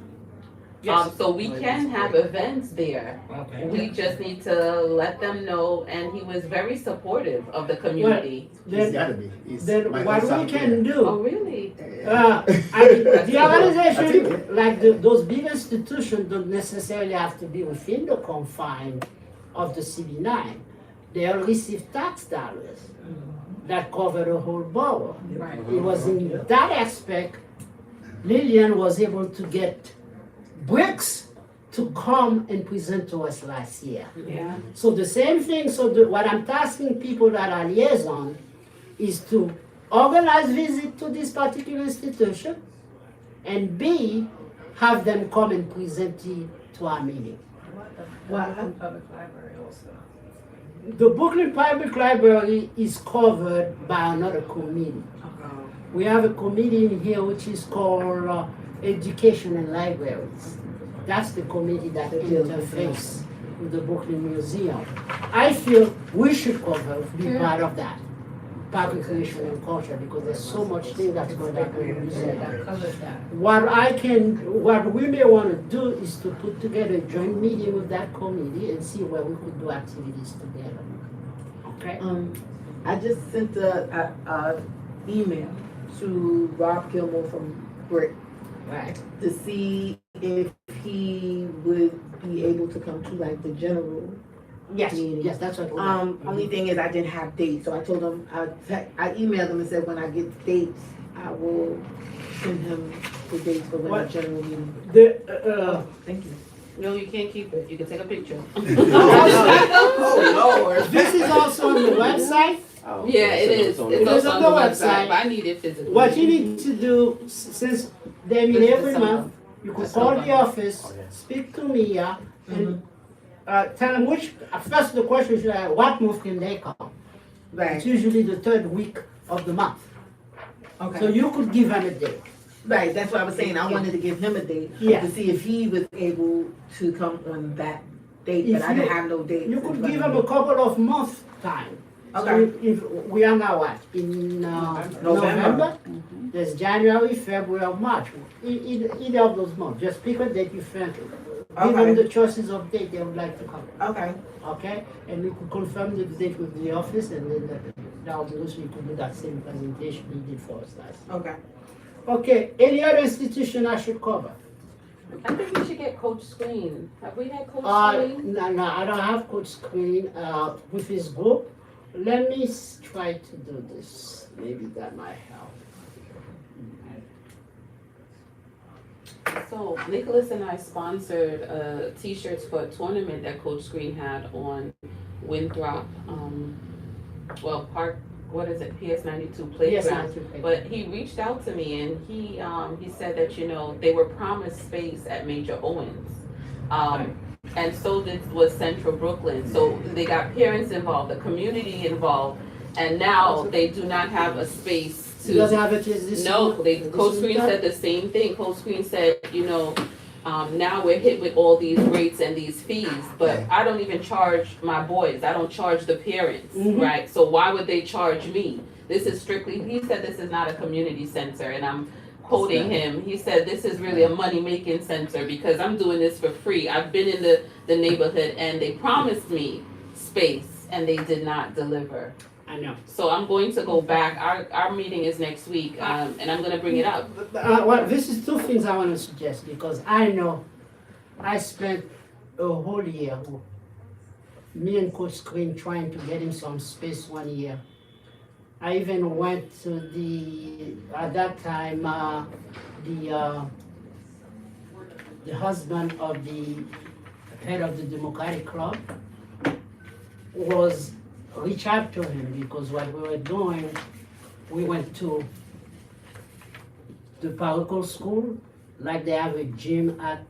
So we can have events there. Okay. We just need to let them know, and he was very supportive of the community. He's gotta be. He's Then my what son we can here. Oh, do, really? the organization, like those big institutions don't necessarily have to be within the confine of the CB9. They all receive tax dollars that cover the whole borough. Right. It was in that aspect, Lillian was able to get bricks to come and present to us last year. Yeah. So the same thing, what I'm tasking people that are liaison is to organize visit to this particular institution, and B, have them come and present it to our meeting. Public library also. The Brooklyn Public Library is covered by another committee. We have a committee in here which is called Education and Libraries. That's the committee that interfaces with the Brooklyn Museum. I feel we should be part of that. Park recreation and culture, because there's so much thing that's going on in the museum. What we may want to do is to put together a joint meeting with that committee and see where we could do activities together. Okay? I just sent a email to Rob Gilmore from Brick Right. to see if he would be able to come to like the general Yes, meeting. yes, that's what we want. Only thing is I didn't have dates, so I told him, I emailed him and said when I get dates, I will send him the dates for when the What? general meeting. Thank you. No, you can't keep it. You can take a picture. Oh, Lord. This is also on the website. Yeah, it is. It It's is also on on the the website. website, but I need it physically. What you need to do, since they meet every month, you could call the office, speak to Mia, and tell them first the question is, what month can they come? It's Right, usually the third week of the month. So okay. you could give them a date. Right, that's what I was saying. I wanted to give him a date Yeah. to see if he was able to come on that date, but If I didn't you- have no date. You could give them a couple of months' time. So Okay. if we are now what, in November? There's January, February, or March. Either of those months. Just pick a date you think. Give them Okay. the choices of date they would like to come. Okay, Okay? And we could confirm the date with the office, and then that would also we could do that same presentation you did for us last. okay. Okay, any other institution I should cover? I think we should get Coach Screen. Have we had Coach Screen? No, I don't have Coach Screen with his group. Let me try to do this. Maybe that might help. So Nicholas and I sponsored t-shirts for a tournament that Coach Screen had on Winthrop, Park, what is it, PS 92 playground. But he reached out to me and he said that, you know, they were promised space at Major Owens. And so was Central Brooklyn. So they got parents involved, the community involved, and now they do not have a space to. Doesn't have it No, Cold Screen said the same thing. Cold Screen said, you know, now we're hit with all these rates and these fees, but I don't even charge my boys. I don't charge the parents, right? So why would they charge me? This is strictly, he said this is not a community center, and I'm quoting him. He said this is really a money-making center because I'm doing this for free. I've been in the neighborhood and they promised me space and they did not deliver. I know. So I'm going to go back. Our meeting is next week, and I'm gonna bring it up. Well, this is two things I want to suggest because I know I spent a whole year, me and Coach Screen trying to get him some space 1 year. I even went to at that time, the husband of the head of the Democratic Club was reach out to him because what we were doing, we went to the parochial school, like they have a gym at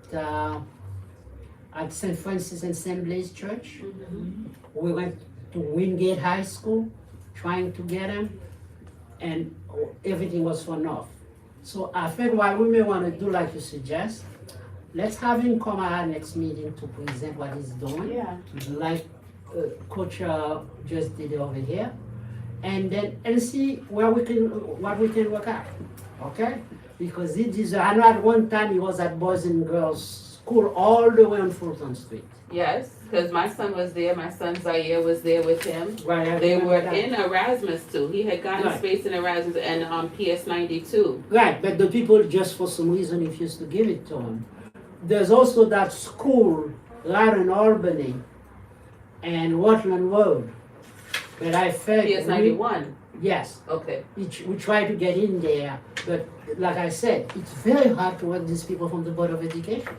St. Francis and St. Blaise Church. We went to Wingate High School, trying to get him, and everything was for naught. So I think what we may want to do, like you suggest, let's have him come at our next meeting to present what he's doing. Yeah. Like Coach just did over here, and see what we can work out, okay? Because he deserves. I know at one time he was at Boys and Girls School all the way on Fulton Street. Yes, because my son was there. My son Zaire was there with him. Right. They were in Erasmus too. He had gotten Right. space in Erasmus and PS 92. Right, but the people just for some reason refused to give it to him. There's also that school right in Albany and Watland Road. But I felt PS 91. Yes. Okay. We try to get in there, but like I said, it's very hard to work these people from the Board of Education.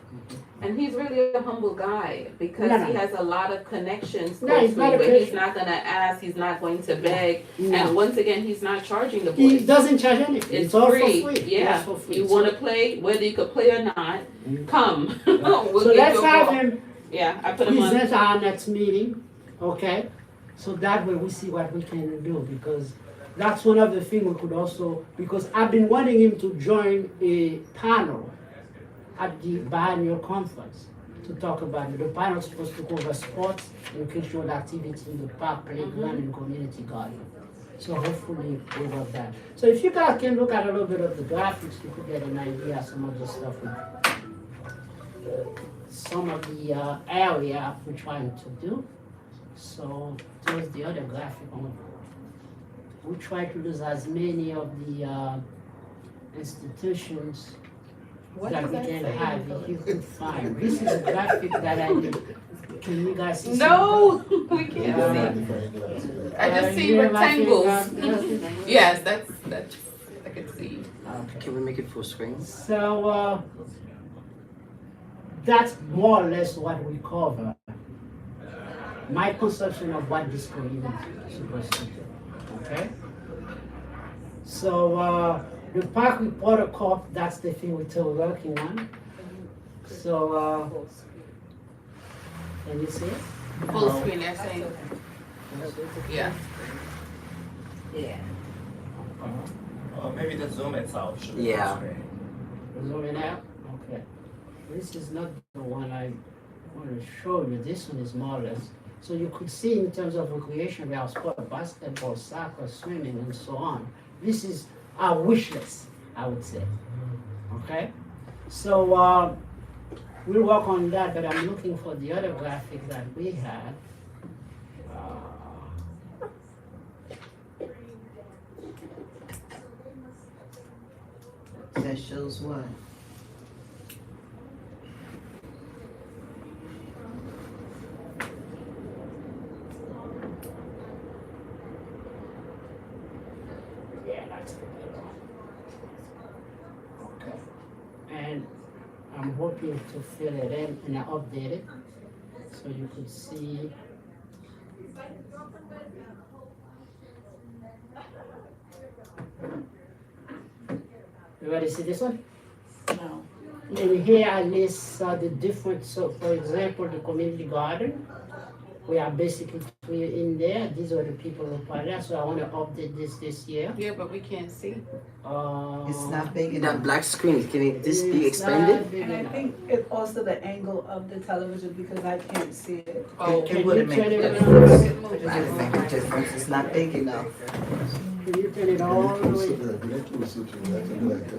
And he's really a humble guy because he has a lot of connections No, he's not a but Christian. he's not gonna ask, he's not going to beg. No. And once again, he's not charging the He boys. doesn't charge anything. It's all free. for free. Yeah. It's for free. You wanna play, whether you could play or not, come. We'll So give let's you a have call. him Yeah, I put him on. present our next meeting, okay? So that way we see what we can do, because that's one of the things we could also, because I've been wanting him to join a panel at the biannual conference to talk about it. The panel is supposed to cover sports and cultural activity in the park, playground, and community garden. So hopefully we work that. So if you guys can look at a little bit of the graphics, you could get an idea of some of the stuff some of the area we're trying to do. So towards the other graphic, we try to use as many of the institutions that we can have if you could find. This is a graphic that I did. Can you guys see? No, we can't see. I just see rectangles. Yes, that's I can see. Okay. Can we make it full screen? So that's more or less what we cover. My conception of what this community is supposed to do. Okay? So the park reporter corp, that's the thing we're still working on. So can you see it? Full screen, they're saying. Yeah. Yeah. Maybe the Zoom itself should be Yeah. full screen. Zooming out? Okay. This is not the one I want to show you. This one is more or less. So you could see in terms of recreation, we have sport, basketball, soccer, swimming, and so on. This is our wish list, I would say. Okay? So we'll work on that, but I'm looking for the other graphic that we had. That shows what? Yeah, that's the better one. Okay. And I'm hoping to fill it in and update it so you could see You ready to see this one? No. And here I list the different, so for example, the community garden. We are basically clear in there. These are the people who part of that, so I want to update this year. Yeah, but we can't see. It's not big That enough. black screen, can this be It's not expanded? big And I enough. think it's also the angle of the television because I can't see it. Oh, It Can wouldn't you make turn a it difference. around? It wouldn't make a difference. It's not big enough. Can you turn it all the way?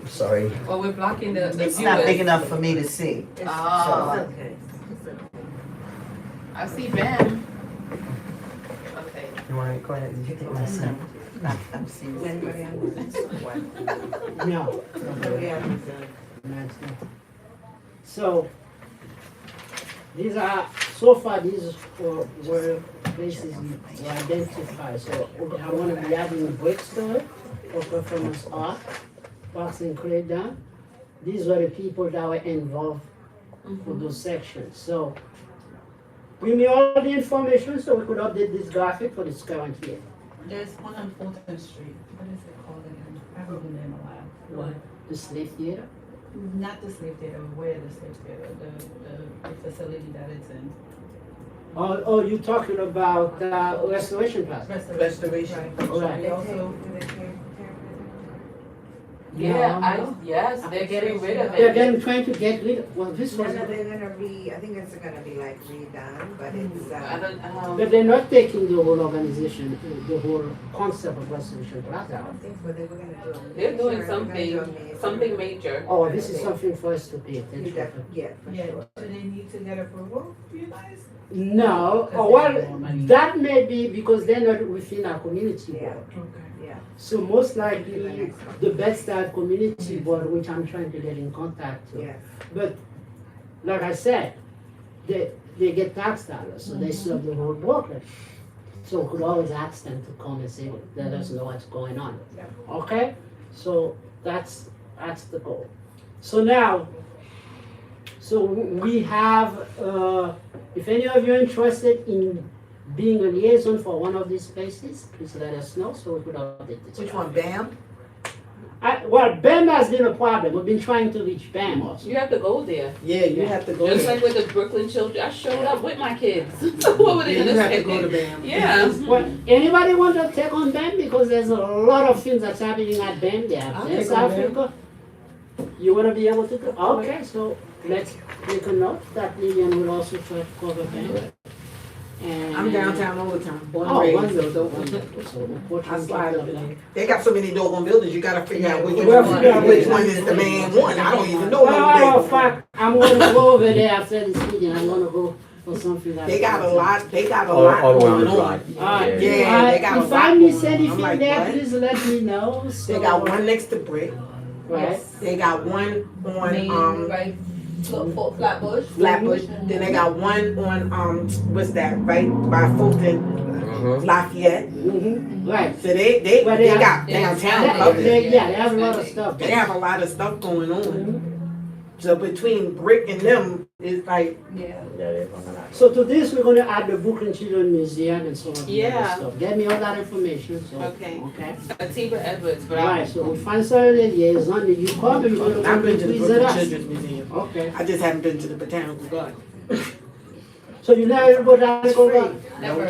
Sorry. Well, we're blocking the It's viewers. not big enough for me to see. Oh, I see Ben. Okay. You wanna go ahead, you take my son. I'm serious. No. So, these are, so far, these were places we identify. So, I want to be adding bricks to it for performance art, Parks and Credon. These were the people that were involved for those sections. So, give me all the information so we could update this graphic for this current year. There's one on Fulton Street. What is it called again? I haven't been there in a while. What? The slave theater? Not the slave theater, where the slave theater, the facility that it's in. Oh, you're talking about Restoration Plaza? Restoration. Right. All right. We also, Yeah, No. yes, they're getting rid of They're it. getting, trying to get rid of, well, this was, they're gonna I think it's gonna be like redone, but it's, I don't, but they're not taking the whole organization, the whole concept of Restoration Plaza. I don't think so, they were gonna do a. they're doing sure, they're gonna do a major- something major. Oh, this is something for us to pay You attention def- to. Yeah, for yeah, sure. do they need to get approval, do you guys? No, Because oh, they well, have more money. that may be because they're not within our community Yeah. board. Okay. Yeah. So most likely, the Bed-Stuy Community Board, which I'm trying to get in contact to. Yes. But, like I said, they get tax dollars, so they serve the whole Brooklyn. So we could always ask them to come and say, let us know what's going on. Yeah. Okay? So that's the goal. So now, so we have, if any of you are interested in being a liaison for one of these places, please let us know so we could update this. Which one, BAM? Well, BAM has been a problem. We've been trying to reach BAM also. You have to go there. Yeah, you have to go Just there. like with the Brooklyn children, I showed up with my kids. What were they Yeah, gonna you have say? to go to BAM. Yeah. Well, anybody want to take on BAM? Because there's a lot of things that's happening at BAM. They have I'll West take on BAM. Africa. You want to be able to go? Okay, so let's make a note that Lillian will also try to cover BAM. And I'm downtown all the time, born and Oh, raised. wonderful, wonderful. So I unfortunately, slide up in there. They got so many doggone buildings, you gotta figure out which Well, one, figure out which which one one is the main one. I don't even know Well, no in fact, I'm going to go over there after this meeting. I'm going to go for something like They got a lot, they got a All lot around going the on. block. Alright, Yeah, they got a if lot I going miss on. anything I'm like, there, what? please let me know. They So, got one next to Brick, right? they got one Main, on, right, Flatbush. Flatbush, then they got one on, what's that, right by Fulton, Lafayette. Mm-hmm. Right. So they But they they got have- downtown covered. Yeah, they have a lot of stuff. They have a lot of stuff going on. Mhm. So between Brick and them, it's like, Yeah. So to this, we're going to add the Brooklyn Children's Museum and some of the other Yeah. stuff. Get me all that information. So, Okay. Okay. Atiba Edwards, but Right. So we find somebody liaison. Did you come? You're going to I've been to the visit Brooklyn us. Children's Museum. Okay. I just haven't been to the Botanical Garden. So you never go down It's go free. back? Never.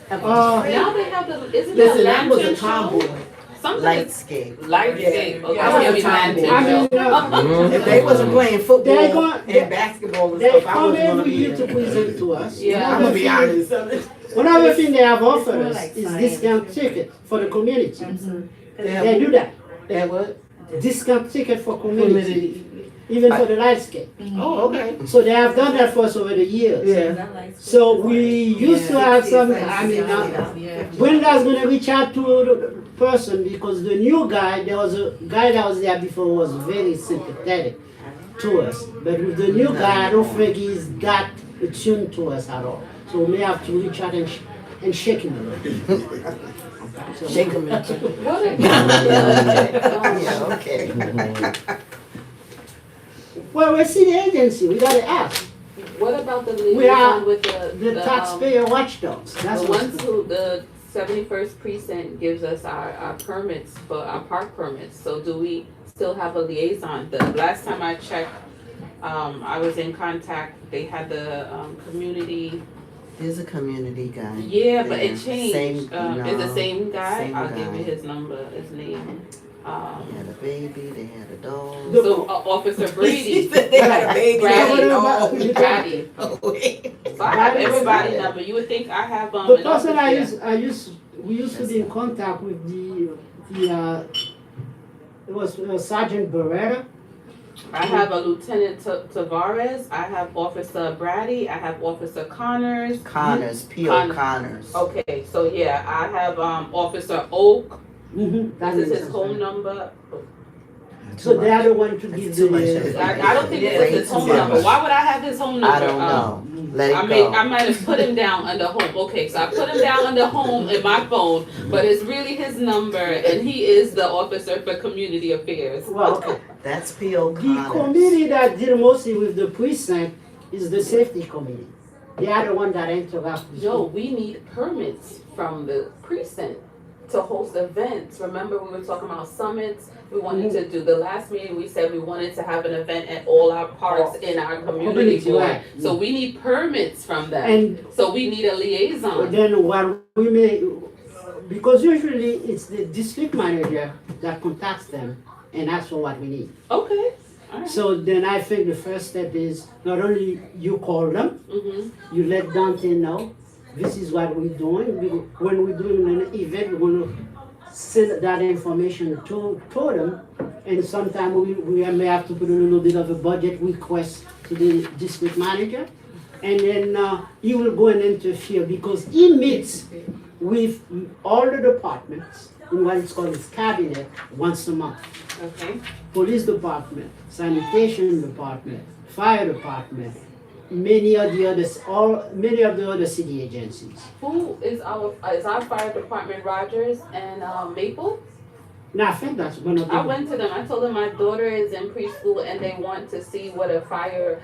now they have the, isn't Listen, that that was a lantern show? tomboy. Something. Lightscape. Lightscape. Okay, Yeah, I I was was a lantern I mean, show. If they wasn't playing They're football going- and basketball and They stuff, I come wasn't gonna every be year to there. present to us. Yeah. I'm gonna be honest. One other thing they have offered more us like is science. discount ticket for the community. Yeah. They do that. That what? Discount ticket for community, even for the lightscape. Oh, okay. So they have done that for us over the years. Yeah. So we used to have some, I mean, Brenda's gonna reach out to the person because the new guy, there was a guy that was there before who was very sympathetic to us. But with the new guy, I don't think he's that attuned to us at all. So we may have to reach out and shake him a little. So- Shake him in. What a- Yeah, okay. Well, we're city agency, we gotta ask. What about the We are liaison with the? The taxpayer watchdogs, that's The what's. ones who, the 71st precinct gives us our permits for our park permits, so do we still have a liaison? The last time I checked, I was in contact, they had the, community, There's a community guy. yeah, but there. it changed. Same, Is no, the same guy? same I'll give guy. you his number, his name. They had a baby, they had a dog. So Officer Brady. They had a baby. Brady. Oh, Brady. So I have everybody's number. You would think I have, The an person office we used to be in contact with it was Sergeant Beretta. I have a Lieutenant Tavares, I have Officer Brady, I have Officer Connors. Connors, P.O. Connors. Okay, so yeah, I have, Officer Oak, That this is makes his home number. So they are the one to give too much. the. I don't think this is his home Yeah. number, why would I have his home number? I don't know. Let it I go. might have put him down under home, okay, so I put him down under home in my phone, but it's really his number, and he is the officer for community affairs. Well, okay. That's P.O. The Connors. committee that deal mostly with the precinct is the safety committee. They are the one that interact with. Joe, we need permits from the precinct to host events. Remember, we were talking about summits. We wanted to do, the last meeting, we said we wanted to have an event at all our parks in our community Community, board. right. So we need permits from them. And So we need a liaison. then what we may, because usually it's the district manager that contacts them and asks for what we need. Okay, alright. So then I think the first step is not only you call them, Mm-hmm. you let Dante know, this is what we're doing. When we're doing an event, we're gonna send that information to them. And sometimes we may have to put a little bit of a budget request to the district manager. And then he will go and interfere because he meets with all the departments in what is called his cabinet once a month. Okay. Police department, sanitation department, fire department, many of the other city agencies. Who is our fire department, Rogers and Maple? Now I think that's one of the. I went to them, I told them my daughter is in preschool and they want to see what a firefighter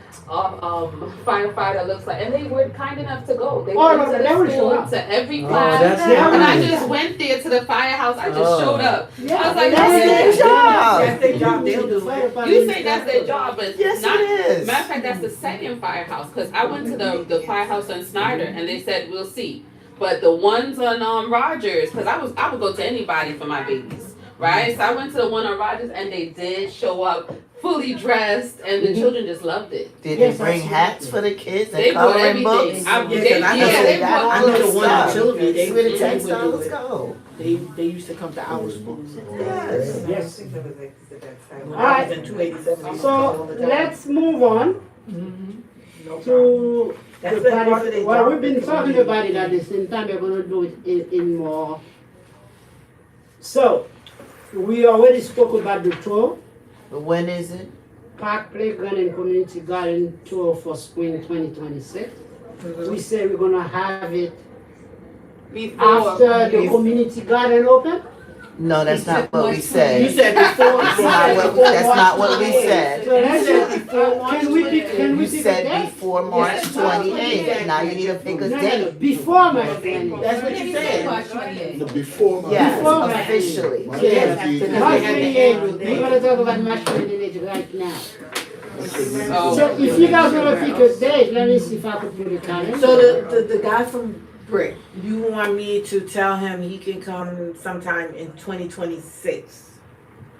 looks like, and they were kind enough to go. They Oh, went no, to they the would show school, up. to every Oh, class, that's and I nice. just went there to the firehouse, I just Oh. showed up. Yeah, I was like, that's their job. That's their job, they'll do it. You say that's their job, but Yes, not, it is. matter of fact, that's the second firehouse, cause I went to the firehouse on Snyder and they said, we'll see. But the ones on Rogers, cause I would go to anybody for my babies, right? So I went to the one on Rogers and they did show up fully dressed and the children just loved it. Did Yes, they bring absolutely. hats for the kids They and brought coloring books? everything. Yeah, 'cause I know they got brought all I know this the one in stuff. Sylvia, That's where the they textiles would do it. go. They used to come to our school. Yes. Yes. When I was in 287. they used to come all So the time. let's move on No problem. to That's the the part of party. their Well, job, we've been the talking community. about it at the same time. We're gonna do it in more. So we already spoke about the tour. But when is it? Park Playground and Community Garden Tour for Spring 2026. We say we're gonna have it after the community garden open. No, that's not what we You said. said before. That's not what we said. So let's say, can we pick You a said date? before March 28th. Now you need to pick a No, date. before my planning. That's what you said. No, before my. Yes, Before my- officially. My Yes. community- March 28th, we're gonna talk about March 28th right now. Oh. So if you guys wanna pick a date, let me see if I could put a calendar. So the guy from Brick, you want me to tell him he can come sometime in 2026?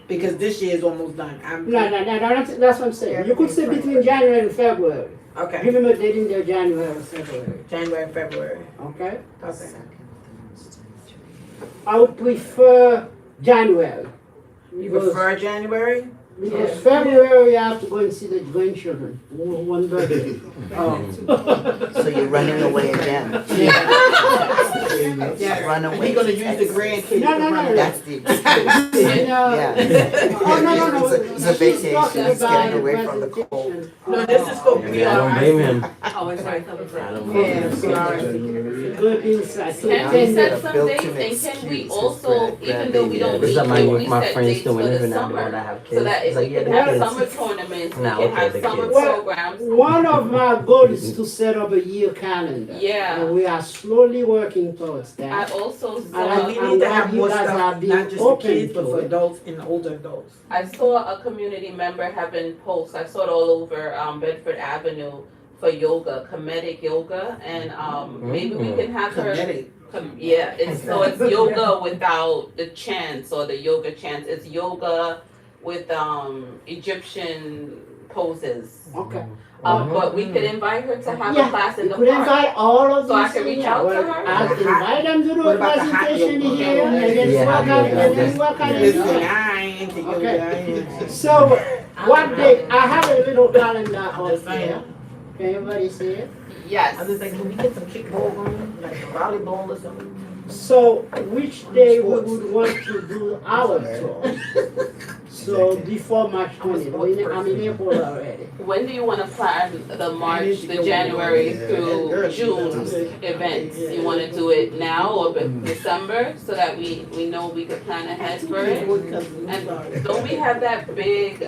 Because this year is almost done. No, that's what I'm saying. You could say between January and February. Okay, Give him a date in there, January or February, January, February. okay? Okay. I would prefer January. You Because- prefer January? Because February, you have to go and see the grandchildren, one birthday. So you're running away again. Yes. runaway. He gonna use the grandkids. No, no, no. That's the excuse. And, Yeah. oh, no. It's a She's vacation, talking it's getting about away from the cold. presentation. No, this is for Yeah, I don't blame him. Oh, it's right. I don't Yeah, blame him. sorry. Good insight. So Can then we set some built dates, to and make can we excuses also, for even though we grandbaby. don't This meet, is mine can with we my set friends dates too, for the whenever now they summer? wanna have So kids. that It's if like, we yeah, can the have kids. summer tournaments, we Nah, can okay, have the summer kids. programs. one of my goals is to set up a year calendar. Yeah. And we are slowly working towards I that. also And saw, We need to have more You guys are stuff, being not just for open kids, but to for it. adults and older adults. I saw a community member having posts, I saw it all over, Bedford Avenue for yoga, comedic yoga, and, maybe we can have her. Yeah, it's, so it's yoga without the chants or the yoga chants, it's yoga with, Egyptian poses. Okay. But we could invite her to have a Yeah, class in you the could invite park. all of So I these can reach things. out to Well, her? I'll invite them to do What a about the hot presentation yoga? here and then Yeah, work hot out yoga, and then that's- work out Listen, and I ain't into yoga. Okay. I ain't. So, what day, I have a little calendar I'm up just saying. there. Can everybody see it? Yes. I was thinking, can we get some kickball going, like volleyball or something? So, which day we would want to do our tour? So, before March 20th, I'm in April already. When do you wanna plan the March, the January through June events? You wanna do it now or December, so that we know we could plan ahead for it? And don't we have that big,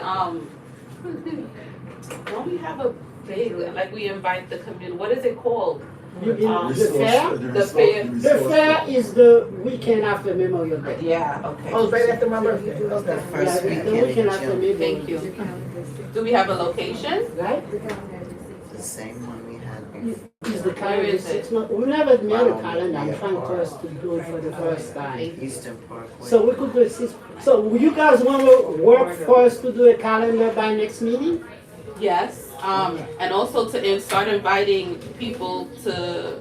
don't we have a big, like we invite the community, what is it called? You mean the fair? The fair. The fair is the weekend after Memorial Day. Yeah, okay. Oh, right after my birthday. The Okay. first Yeah, weekend the weekend in after June, Memorial Thank Day. you. Do we have a location? Right? the same one we had before. Is the calendar 6 months? We never made a calendar. I'm trying for us to do it for the first time. Eastern Parkway. So we could do it 6. So you guys want to work for us to do a calendar by next meeting? Yes, and also to start inviting people to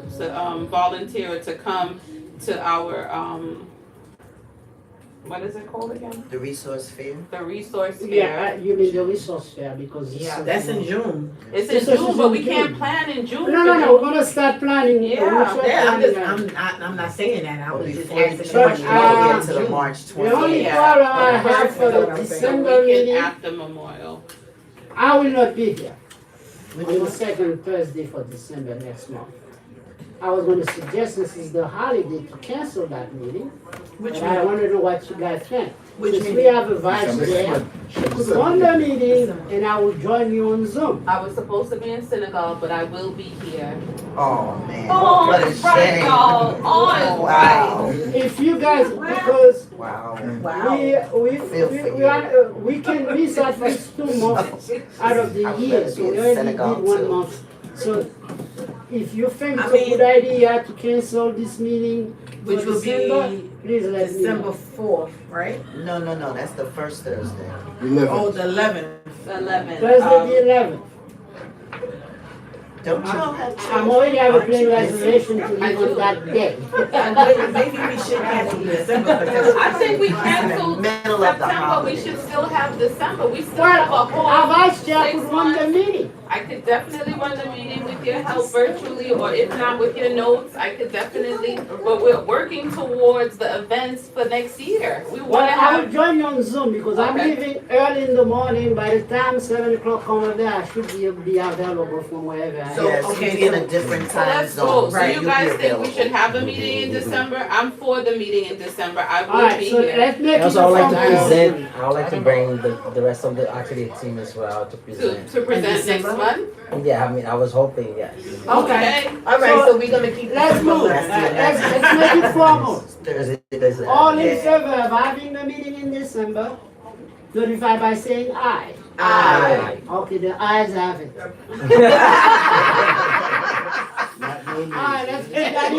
volunteer or to come to our, what is it called again? The resource fair? The resource fair. Yeah, you mean the resource fair because it's Yeah, that's in June. It's This in is June, in but we June. can't plan in June. No, we're gonna start planning. Yeah, Yeah, I'm not saying that, I But was just before you asking. But, change, you get to the June. March The only 20th. problem I have for the So December The weekend meeting, after Memorial. I will not be here on the second Thursday for December next month. I was gonna suggest, this is the holiday, to cancel that meeting. Which But I wanna know what you guys think. Which Since we meeting? have a vice there, she could run the meeting and I will join you on Zoom. I was supposed to be in Senegal, but I will be here. Oh, man. Oh, What a it's right, shame. y'all. Oh, it's Wow. If you guys, because Wow. we can miss at least 2 months out of the I would year, love to so be we in only Senegal did 1 too. month. So if you think I it's a mean- good idea to cancel this meeting for Which will December, be please let me December know. 4th, right? No, that's the first Thursday. Oh, the 11th. 11. Thursday the 11th. Don't y'all have I'm already have a plane reservation to leave on that day. Maybe we should cancel December, because I think we canceled Middle of the September, we holiday. should still have December, we still have a Well, whole. our vice chair 6 could run the months. meeting. I could definitely run the meeting with your help virtually, or if not with your notes, I could definitely, but we're working towards the events for next year. We Well, wanna I will have, join you on Zoom because I'm Okay. leaving early in the morning. By the time 7 o'clock come over there, I should be available from wherever I am. So, Yes, okay, you be in so- a different so time let's zone. go. So Right, you you'll guys be think we should available. have a meeting in December? I'm for the meeting in December, I All will right, be so here. let's make it Also, I would like to a present, I would like to bring the rest of the actually team as well to present. To present next month? Yeah, I mean, I was hoping, yes. Okay. All right, so we're gonna keep. Let's move. Let's make it formal. Thursday. All in favor of having the meeting in December, notify by saying aye. Aye. Okay, the ayes have it. Alright, let's keep that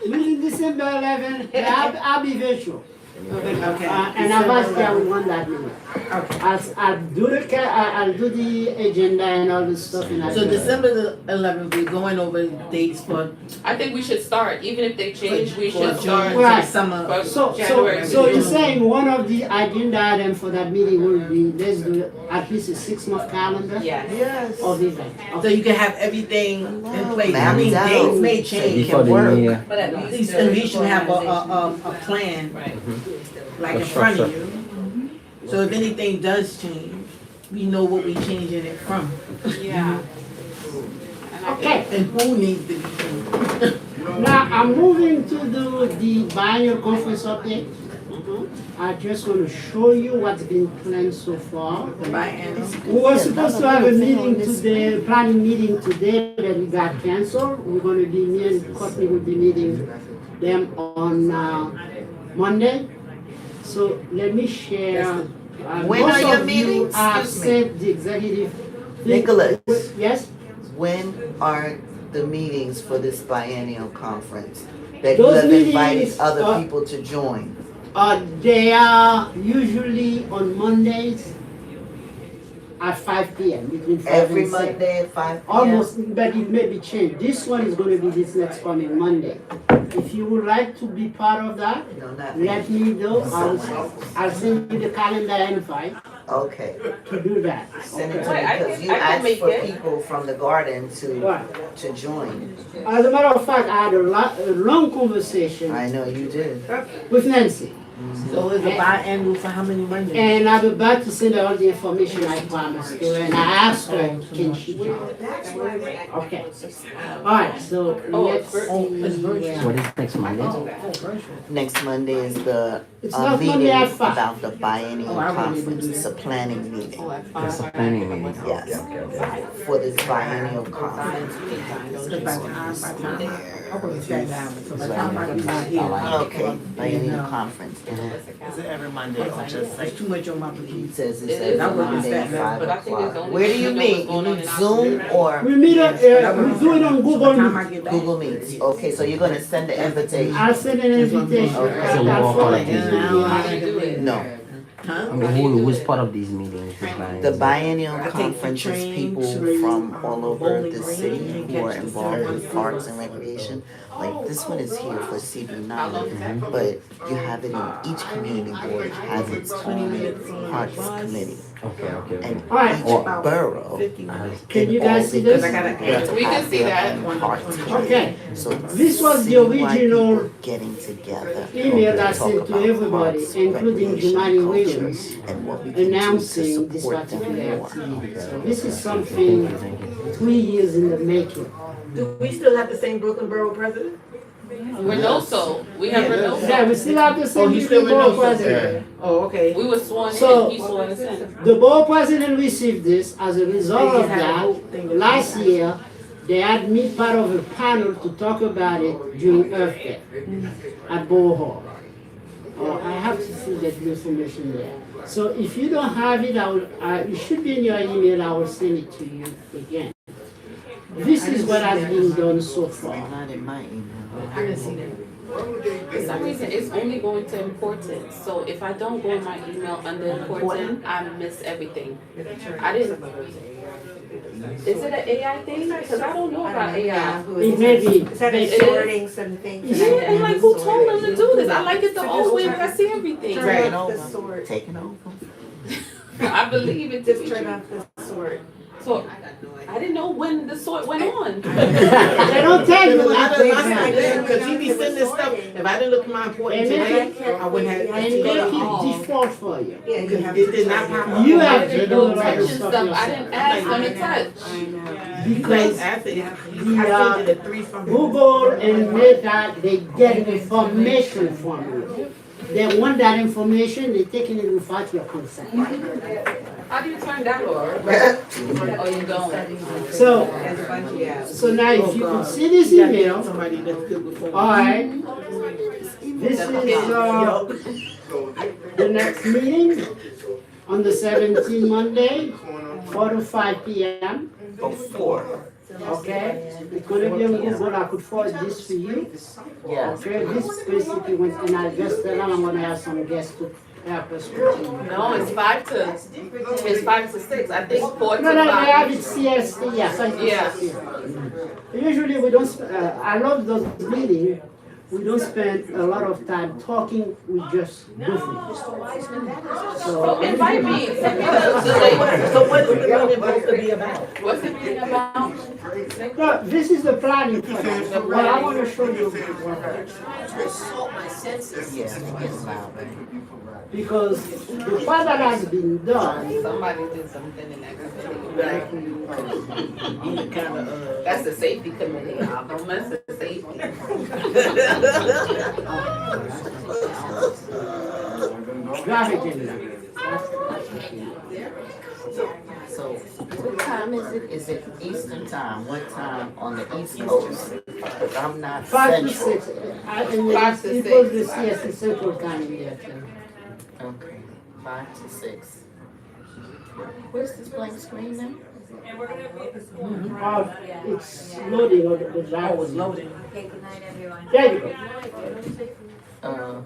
in the meeting December 11th. I'll be virtual. Okay. And our vice chair will run that meeting. Okay. I'll do the agenda and all this stuff and I'll So do it. December the 11th, we're going over dates for I think we should start, even if they change, we for should June, start. for Right. summer. for So January. you're saying one of the agenda items for that meeting will be, let's do at least a 6-month calendar Yes. Yes. of event. So you can have everything in place. I mean, Mapped dates out. may change. Before the new year. But At least we have a plan, Right. like A in front of structure. you. So if anything does change, we know what we changing it from. Yeah. And I Okay, And who needs to be changed. now I'm moving to do the biennial conference update. I just want to show you what's been planned so far. Biennial. We were supposed to have a meeting today, planning meeting today, but we got canceled. We're gonna be, me and Courtney will be meeting them on Monday. So let me share. When most are your of you meetings? have Excuse me. sent the executive. thing. Nicholas. Yes? When are the meetings for this biennial conference? That you Those have invited meetings other are- people to join? They are usually on Mondays at 5 p.m. between 5 Every and 6. Monday at 5 p.m.? Almost, but it may be changed. This one is going to be this next coming Monday. If you would like to be part of that, No, not me. let me know. I'll send you the calendar invite Okay. to do that. Send it to Wait, me, I because can- you I can asked make for it. people from the garden Right. to join. As a matter of fact, I had a long conversation I know you did. with Nancy. So it's a biannual for how many Mondays? And I'm about to send her all the information I promised her, and I asked her, can she join? Okay. All right, so let's see. What is next Monday? Next Monday is the It's not meeting Monday at 5. about the biennial Oh, I wouldn't even conference. do It's a planning meeting. Oh, at That's a 5. planning meeting. Yes. For this biennial conference. So by the time, I wouldn't say that, so by the time I be out here. Okay, biennial conference. Is it every Monday or just like? It's too much on my He plate. says It it's is every a Monday, Monday at 5 but I think it's o'clock. only Where do if you you know meet? what's going You on meet in Zoom or We meet up, we do it on By the Google time I Meet. get back. Google Meets? Okay, so you're gonna send the invitation? I'll send an invitation. Okay. So we'll I'll walk forward on it to it. you. How do you do it? No. Huh? I mean, who's part of these meetings? The biennial I take the conference is train people to, from all over Bowling the Green city and who are catch the involved ferry. with parks and recreation. Like, this one is here for How CB9, long is that? but you have it in each community board has its 20 own minutes on the parks bus. committee. Okay, okay. And All right. each borough 50 minutes. Can you all guys see the this? I gotta communities We can have see their that. own parks committee. Okay, So This was the citywide original people getting together email to I talk sent to about everybody, parks, including recreation, Jumani culture, Williams, and what we can do announcing to this support them particular more. activity. So this is Thank something you, thank you. 3 years in the making. Do we still have the same Brooklyn Borough president? Renoso, we have Yeah, Renoso. we still have the Oh, same he's still board Renoso. president. Oh, okay. We were sworn So- in, he sworn us in. The board president received this as a result of that. Last year, they had me part of a panel to talk about it during Earth Day at Borough Hall. I have to see that information there. So if you don't have it, it should be in your email. I will send it to you again. This is what has been done so far. Not in my email. I didn't see that. For some reason, it's only going to important, so if I don't go in my email under important, I miss everything. I didn't. Is it an AI thing? Cause I don't know about AI. It may be. Instead of It is. sorting some things. Yeah, and like who told them to do this? I like it the old way where I see everything. Turn Taking off the over. sort. Taking over. I believe it to Just be turn true. off the sort. So I didn't know when the sort went on. They don't tell you Because when I it done takes my time. thing, cause he be sending stuff, if I didn't look at my important And today, make I wouldn't have. And make it default for you. Yeah, you have It did not pop up. You have to They do go a lot of touching stuff stuff I didn't ask them to touch. I know. because I said, the, I sent it at 3 from. Google and Meta, they get information from you. They want that information, they taking it without your consent. How do you turn that off? Oh, you don't. So, There's a bunch of apps. so now if you God. could see this You gotta get email, somebody that's good with phones. alright. This is, the next meeting on the 17th Monday, 4 to 5 p.m. Oh, 4. Okay, it's gonna be on Google. I could forward this to you. Yeah. Okay, this basically went, and I just tell them I'm gonna have some guests to help us continue. No, it's 5 to 6. I think 4 to No, they 5. have it CST, yes, I think Yeah. Usually we don't, I love those meetings, we don't spend a lot of time talking, we just goofing. So. Invite me. So what's the meeting supposed to be about? What's the meeting about? No, this is the planning process, but I want to show you what, because the part that has been done, Somebody did something in that committee. That's the safety committee. Y'all don't mess with safety. draft agenda. So, what time is it? Is it Eastern time? What time on the East Coast? Because I'm not 5 to central. 6, and 5 to then 6. it was the CST Central Time in there too. Okay, 5 to 6. Where's this blank screen now? Oh, it's loading on the draft. Oh, it's loading. Okay, good night, everyone. There you go. Uh,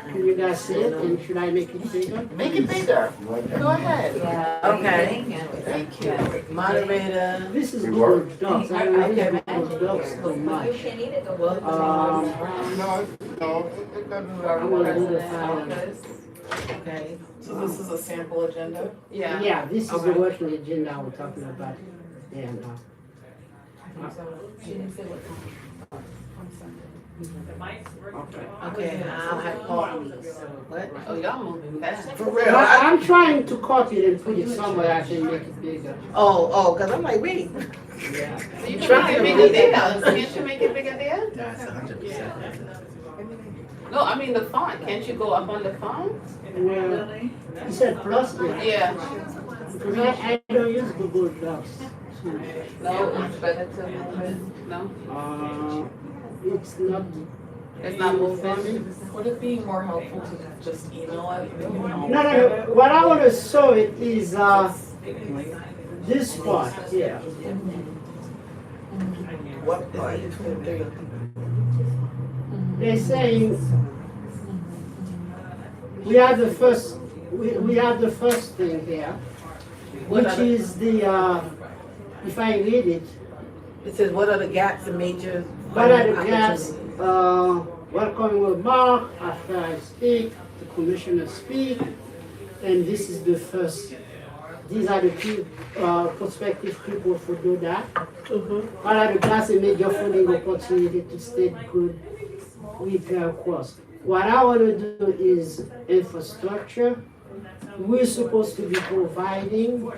Can you guys see it, and should I make it bigger? make it bigger. Go ahead. Okay. Thank you. Moderator. This is Google Docs, I don't use Google Docs so much. You can either go. Well, I'm gonna do the file. okay. So this is a sample agenda? Yeah. Yeah, this is the working agenda we're talking about there now. Okay, I'll have Paul. What? Oh, y'all moving fast. For But real? I'm trying to copy it and put it somewhere I can make it bigger. Cause I'm like, wait. Yeah. You trying to make it bigger? Can't you make it bigger there? That's 100%. No, I mean the font. Can't you go up on the font? Well, you said plus there. Yeah. Because I don't use Google Docs. No, it's better to move it. No, It's not. it's not moving. Would it be more helpful to just email it? No, no, what I want to show it is this part here. What part? They're saying we have the first thing here, which is the if I read it, It says, what are the gaps and major? what are the gaps? Welcome remark after I speak, the commissioner speak, and this is the first. These are the two prospective people who do that. What are the gaps and major funding opportunity to state good repair costs? What I want to do is infrastructure. We're supposed to be providing,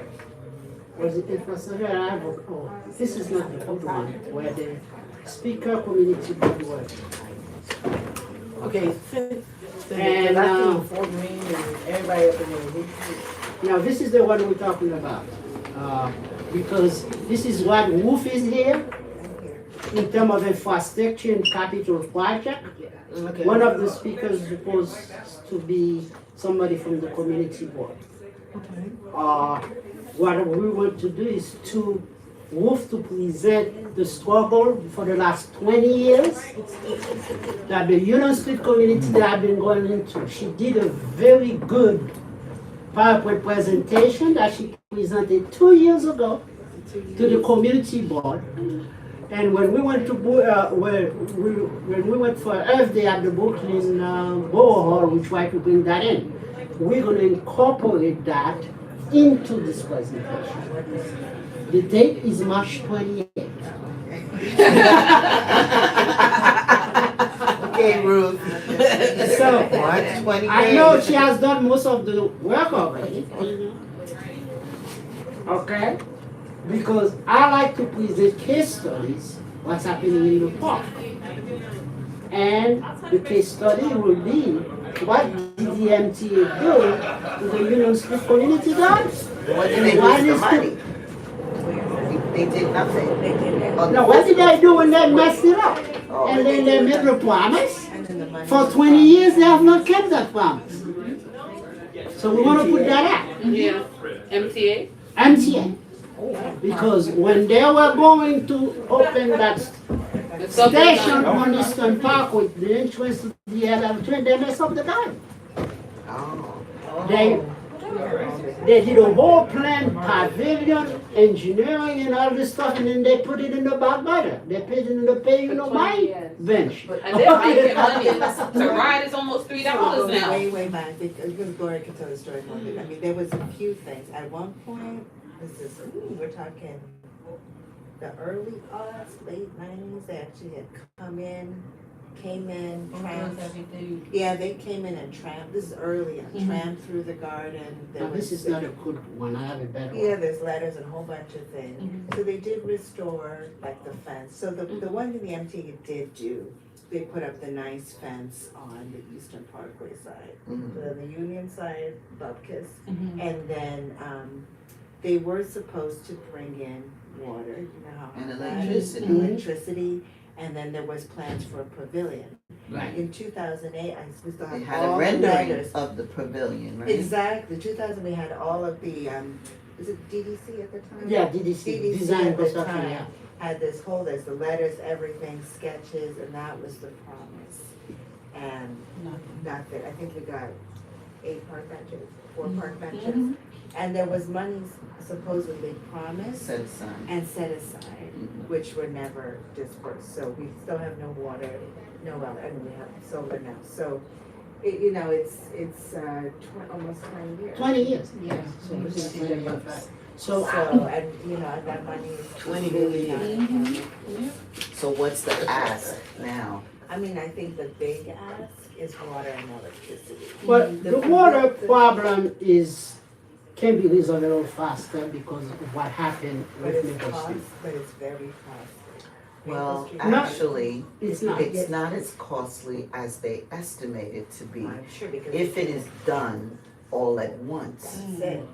was it infrastructure? Oh, this is not the good one, where the speaker community board work. Okay, And, I see Fort Greene and everybody up in there. Now, this is the one we're talking about, because this is what WOOF is here, in terms of infrastructure and capital project. Okay. One of the speakers is supposed to be somebody from the community board. What we want to do is to WOOF to present the struggle for the last 20 years that the Union Street community that I've been going into. She did a very good PowerPoint presentation that she presented 2 years ago to the community board. And when we went to when we went for Earth Day at the Brooklyn Borough Hall, we tried to bring that in. We're going to incorporate that into this presentation. The date is March 28th. Okay, Ruth. So March 28th. I know she has done most of the work already. Okay? Because I like to present case studies, what's happening in the park. And the case study will be what did the MTA do to the Union Street community does? What did they do with the money? They did nothing. Now, what did they do when they messed it up? Oh, And then they made a promise. For 20 years, they have not kept that promise. So we want to put that out. Yeah. MTA? MTA. Because when they were going to open that station on Eastern Park with the entrance to the LM train, they messed up the time. Oh. They did a whole plan, pavilion, engineering and all this stuff, and then they put it in the back burner. They paid it in the pay, you know, my bench. And they're making money. The ride is almost $3 now. Way back, because Gloria can tell the story more. I mean, there was a few things. At one point, we're talking the early aughts, late 90s, they actually had came in, tramped. Yeah, they came in and tramped. This is early on, tramped through the garden. Now, this is not a good one, I have a better one. Yeah, there's letters and a whole bunch of things. So they did restore like the fence. So the one thing the MTA did do, they put up the nice fence on the Eastern Parkway side. The Union side, Bupkis. And then they were supposed to bring in water, you know how. And electricity. Electricity, and then there was plans for a pavilion. Right. In 2008, we still They have had a all the rendering letters. of the pavilion, right? Exactly, 2000, we had all of the, is it DDC at the time? Yeah, DDC, Design at the Construction, time yeah. had this whole, there's the letters, everything, sketches, and that was the promise. And nothing, I think we got 8 park benches, 4 park benches. And there was monies supposedly promised. Set aside. And set aside, which were never dispersed. So we still have no water, no well, and we have solar now. So, you know, it's almost 20 years. 20 years, yeah. So this is 20 years back. So, and you know, that money is 20 really million. not. So what's the ask now? I mean, I think the big ask is water and electricity. but the water problem can be resolved a little faster because of what happened But with it's Maple Street. but it's very costly. Well, Maple Street- actually, It's not. it's not as costly as they estimate it to be. I'm sure because. If it is done all at once, That's it.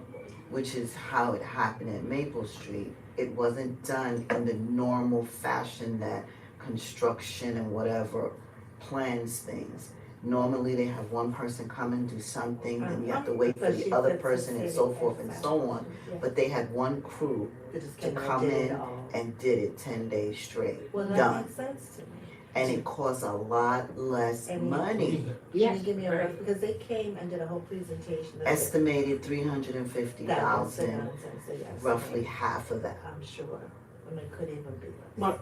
which is how it happened at Maple Street. It wasn't done in the normal fashion that construction and whatever plans things. Normally, they have one person come and do something, then you have to wait for But she the other said person and city so forth and exactly. so on. Yeah. But they had one crew They just to came and come did it in all. and did it 10 days straight, Well, that done. makes sense to me. And it costs a lot less And money. Can Yes. you give me a rough, because they came and did a whole presentation. of it. Estimated That was the 350,000, nonsense, so yes. roughly half of that. I'm sure, and it could even be less. But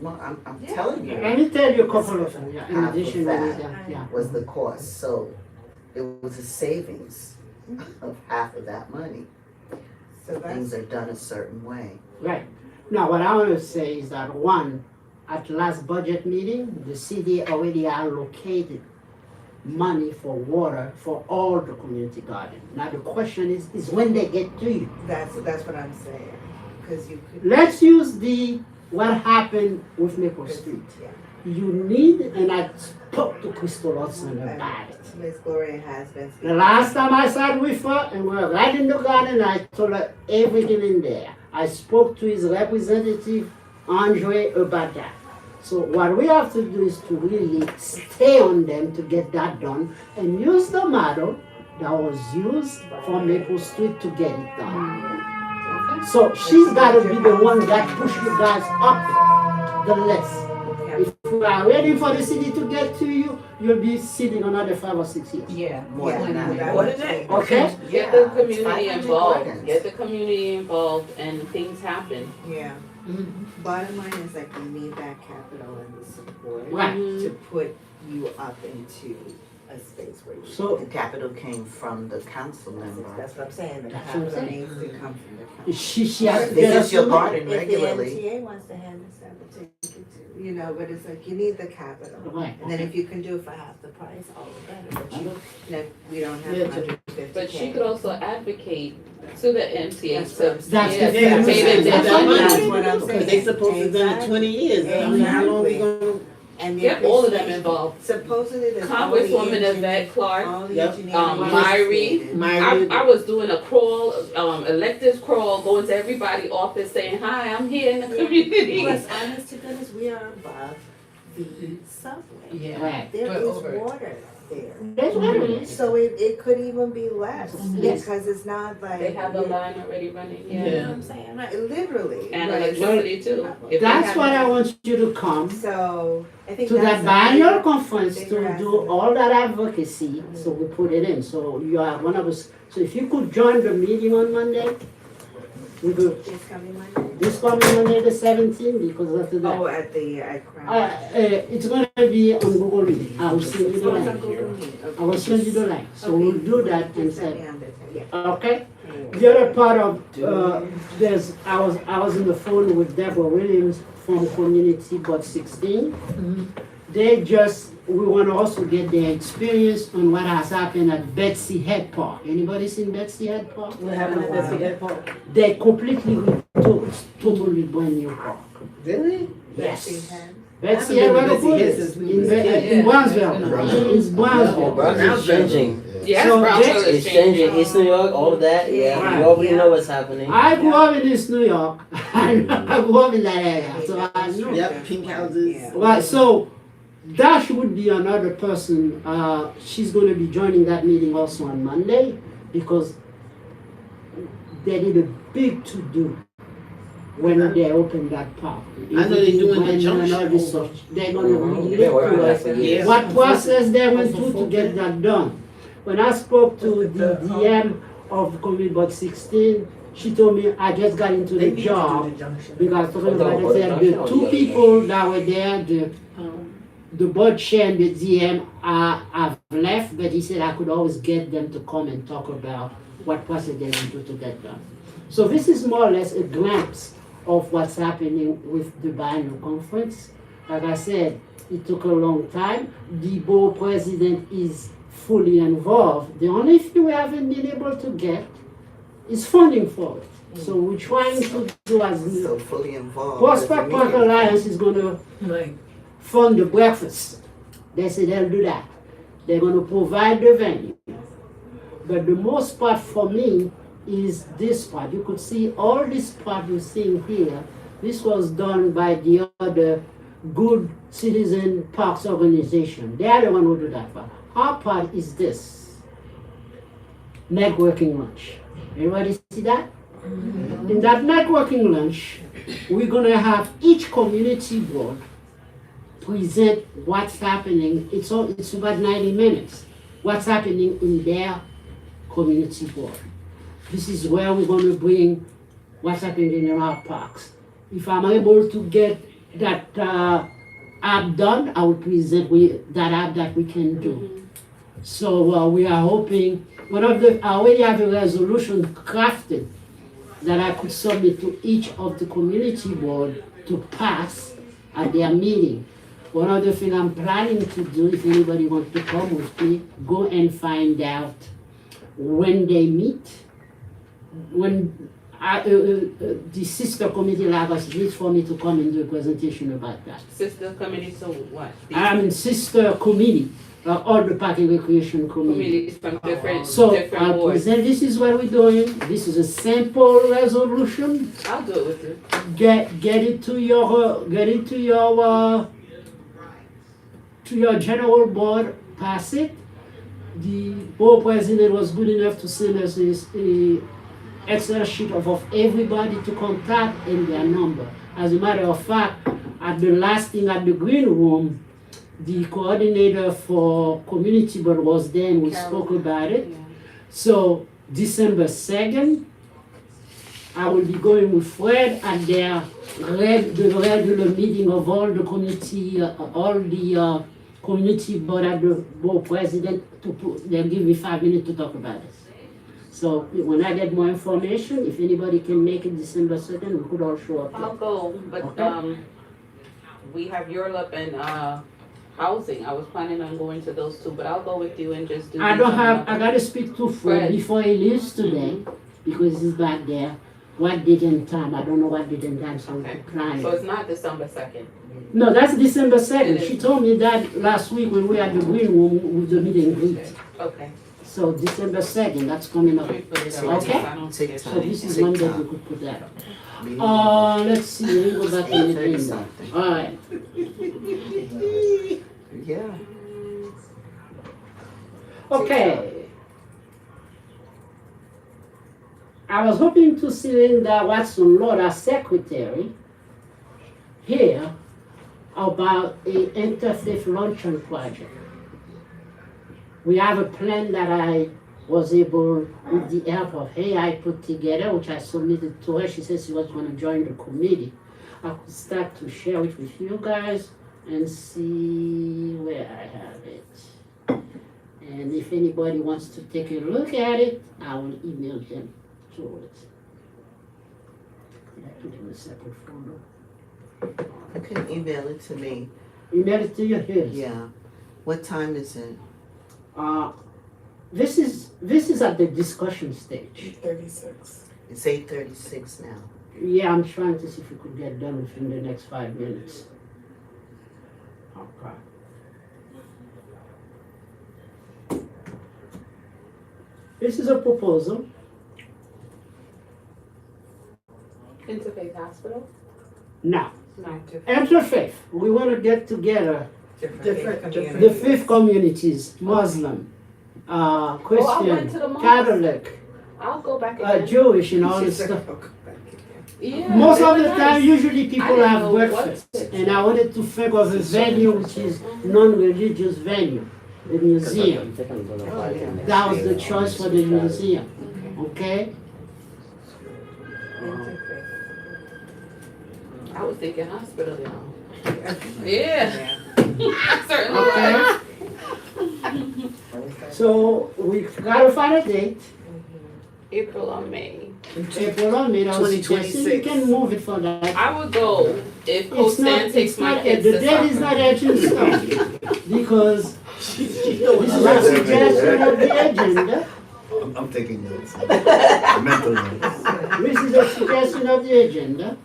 Well, I'm Yeah. telling you. let me tell you a couple of them, yeah, in Half of addition to that. that, yeah. Was the cost, so it was a savings of half of that money. So Things that's, are done a certain way. Right. Now, what I want to say is that one, at last budget meeting, the city already allocated money for water for all the community garden. Now, the question is when they get to you. that's what I'm saying, because you could. Let's use what happened with Maple Street. Yeah. You need, and I spoke to Crystal Hudson about it. Miss Gloria has been The speaking. last time I sat with her and we were right in the garden, I told her everything in there. I spoke to his representative, Andre, about that. So what we have to do is to really stay on them to get that done and use the model that was used for Maple Street to get it done. So she's got to be the one that push you guys up the list. If you are waiting for the city to get to you, you'll be sitting another 5 or 6 years. Yeah. More than that. More than that. Okay? Get the Yeah, it's community 500 involved, gardens. get the community involved, and things happen. Yeah. Bottom line is like you need that capital and the support Right. to put you up into a space where you. So The capital came from the council member. That's what I'm saying, the That's what I'm capital saying. needs to come from the council. she has to This get is us your to garden If regularly. the MTA wants to hand us out, we'll take it to, you know, but it's like, you need the capital. Right. And then if you can do it for half the price, all the better, but you know, we don't have Yeah, 150K. But she could also advocate to the MTA That's what I'm to. saying. yeah, That's to different. pay them That's their what money. what I'm saying. Because they supposed to done it 20 years. I don't know how long we gonna. And the Get all of them appreciation- involved. Supposedly there's all the Congresswoman engineering- Yvette Clark, all the Yep. engineering Myrie. associated. I was doing a crawl, electives crawl, going to everybody's office saying, hi, I'm here in the community. Plus, honest to goodness, we are above the subway. Yeah. Right. There But is over- water there. There's water. So it could even be less, Yes. because it's not like. They have a line already running, You know what I'm saying? Like, literally. And like, electricity too. If they That's have- why I want you to come So, I think to that's that a biannual big- conference bigger to do aspect. all that advocacy, so we put it in, so you are one of us. So if you could join the meeting on Monday, we will, It's coming Monday. this coming Monday the 17th, because after that. Oh, at Crown. It's gonna be on Google Meet. I will send you the Oh, it's on link. Google Meet. Okay. I will send you the link, so Okay. we'll do that and Send say, me on this, yeah. okay? The other part of, I was on the phone with Deborah Williams from Community Board 16. We wanna also get their experience on what has happened at Betsy Head Park. Anybody seen Betsy Head Park? What happened at Betsy Head Park? They completely totally brand new park. Really? Yes. I Betsy haven't Head been to Park Betsy Head is since we was in kids. Brownsville. It's Brownsville. Brownsville's changing. Yes, So Brownsville is It's changing. East New York, all of that. Yeah, Right. you already know what's happening. I grew up in East New York. I grew up in that area, so I know. Yep, pink houses. Right, so Dash would be another person. She's going to be joining that meeting also on Monday because they did a big to-do when they opened that park. I know they're doing the And junction all this over. stuff. They're going to Mhm. relate They're working to on that us for years. what process they went through to get that done. When I spoke to the DM of Community Board 16, she told me I just got into They the need to job do the junction. because talking Oh, about the it, said the junction or two the other people that were there, the board chair and the DM have left, but he said I could always get them to come and talk about what process they want to get done. So this is more or less a glimpse of what's happening with the biannual conference. Like I said, it took a long time. The board president is fully involved. The only thing we haven't been able to get is funding for it. So we're trying to do as So fully involved. Prospect Park Alliance is gonna Like, fund the breakfast. They said they'll do that. They're gonna provide the venue. But the most part for me is this part. You could see all this part you're seeing here. This was done by the other Good Citizen Parks organization. They are the one who do that part. Our part is this. Networking lunch. Everybody see that? In that networking lunch, we're gonna have each community board present what's happening. It's about 90 minutes. What's happening in their community board. This is where we're gonna bring what's happening in our parks. If I'm able to get that app done, I will present that app that we can do. So we are hoping, I already have a resolution crafted that I could submit to each of the community board to pass at their meeting. One of the things I'm planning to do, if anybody wants to come with me, go and find out when they meet, when the sister committee Lagos needs for me to come and do a presentation about that. Sister committee, so what? I mean, sister committee, all the park and recreation committee. Committees from different So different I'll boards. present, this is what we're doing, this is a simple resolution. I'll do it with you. Get it to your general board, pass it. The board president was good enough to send us a Excel sheet of everybody to contact and their number. As a matter of fact, at the last thing at the green room, the coordinator for community board was there and we spoke about it. So December 2nd, I will be going with Fred at the regular meeting of all the community board at the board president they'll give me 5 minutes to talk about this. So when I get more information, if anybody can make it December 2nd, we could all show up. I'll go, but Okay. we have Europe and housing. I was planning on going to those two, but I'll go with you and just do. I gotta speak to Fred Fred. before he leaves today, because he's back there. What date and time, I don't know what date and time, so we Okay. can plan So it. it's not December 2nd. No, that's December 2nd. It is. She told me that last week when we had the green room with the meet and greet. Okay. So December 2nd, that's coming up. Let me put it up, Okay. because I don't Take forget. So this is Take Monday, time. we could put that up. Meeting Let's see, let me go back to the 8:30 agenda. something. Alright, Yeah. okay. I was hoping to see Linda Watson Lord, our secretary, here about a interfaith luncheon project. We have a plan that I was able, with the help of AI, put together, which I submitted to her. She said she was going to join the committee. I could start to share it with you guys and see where I have it. And if anybody wants to take a look at it, I will email them to it. I put it in a separate folder. You can email it to me. Email it to you here. Yeah. What time is it? This is at the discussion stage. 36. It's 8:36 now. Yeah, I'm trying to see if we could get done within the next 5 minutes. Okay. This is a proposal. Interfaith Hospital? Now, No. interfaith, we want to get together Different. the faith communities, Muslim, I went Christian, to the mosque. Catholic, I'll go back again. Jewish, and all this stuff. Yeah, Most they of were the time, nice. usually I people didn't have know what breakfast, to and I wanted to think of a venue which is non-religious venue, the museum. That was the choice for the museum, okay? I was thinking hospital, you know. Yeah. Certainly Okay. was. So we gotta find a date, April or May. April or May, I was suggesting you 2026. can move it for that. I would go if It's Coastan not, takes it's my not, kids the to date is soccer. not etched in stone, because this is a suggestion of the agenda. I'm taking notes. Mental notes. This is a suggestion of the agenda.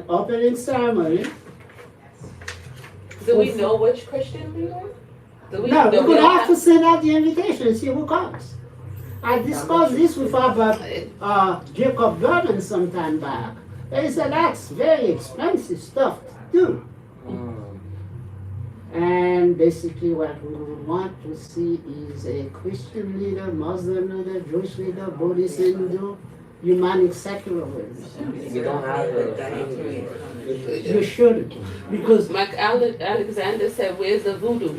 Opening ceremony. Do we know which Christian leader? Do we No, know? we're We gonna don't have to send out the invitation and see who comes. I discussed this with Jacob Gordon some time back. He said that's very expensive stuff to do. And basically what we want to see is a Christian leader, Muslim leader, Jewish leader, Buddhist, Hindu, humanic, secular leaders. We don't have a You should, because, Mike Alexander said, "Where's the voodoo?"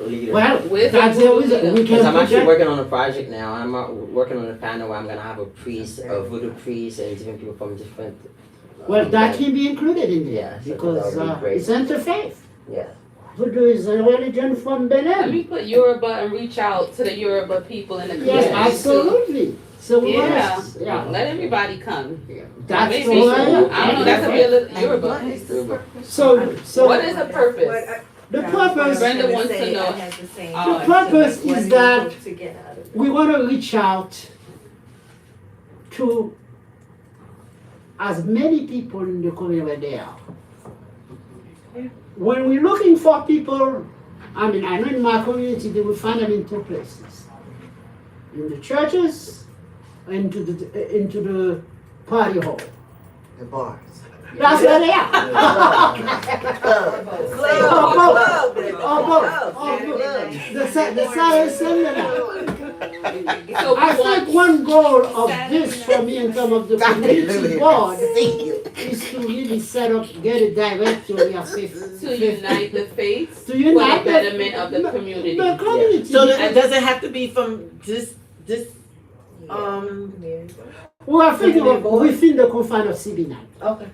leader. well, Where's the that's the voodoo reason, leader? we Because can I'm put actually that. working on a project now. I'm working on a panel where I'm gonna have a priest, a voodoo priest, and different people from different. Well, that can be included in there, Yeah, so because that would be great. it's interfaith. Yeah. Voodoo is a religion from Let Benin. me put Yoruba and reach out to the Yoruba people in the community. Yes, absolutely. So we want Yeah. to, yeah, Let everybody come. that's Maybe, the way. I don't know, that could be a little Yoruba. So What is the purpose? the purpose, Brenda wants to know. the purpose is that we want to reach out to as many people in the community where they are. When we're looking for people, I mean, I know in my community they will find them in two places. In the churches, into the party hall. The bars. That's where they are. The science seminar. So we I want think one goal of this for me in terms of the community board is to really set up, get a directory of faith. to unite the faiths To for unite the betterment of the community. The community. So does it have to be from this, We are thinking of within the confines of CB9. okay.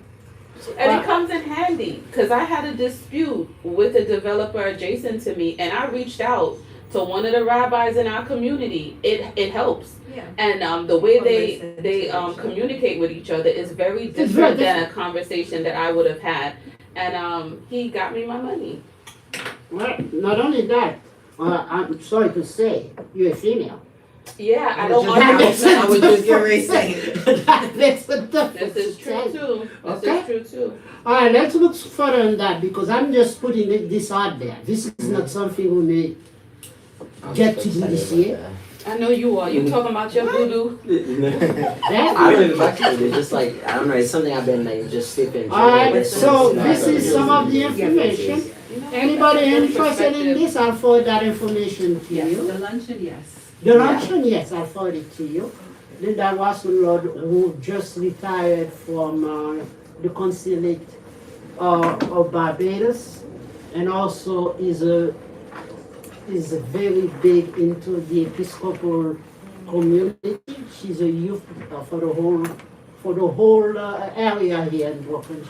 And it comes in handy, because I had a dispute with a developer adjacent to me, and I reached out to one of the rabbis in our community. It helps. Yeah. And the way they communicate with each other is very different than a conversation that I would have had. And he got me my money. Well, not only that, I'm sorry to say, you're a female. Yeah, I don't That makes understand. a was just getting ready to difference. That makes a difference. This is true too. This Okay. is true too. All right, let's look further on that because I'm just putting this out there. This is not something we may get to do this year. I know you are. You talking about your voodoo? I've been flexible. It's just like I don't know. It's something I've been like just sleeping. Alright, so this is some of the information. Anybody interested in this, I'll forward that information to Yes, you. the luncheon, yes. The luncheon, yes, I'll forward it to you. Linda Watson Lord, who just retired from the consulate of Barbados, and also is very big into the Episcopal community. She's a youth for the whole area here in Brooklyn.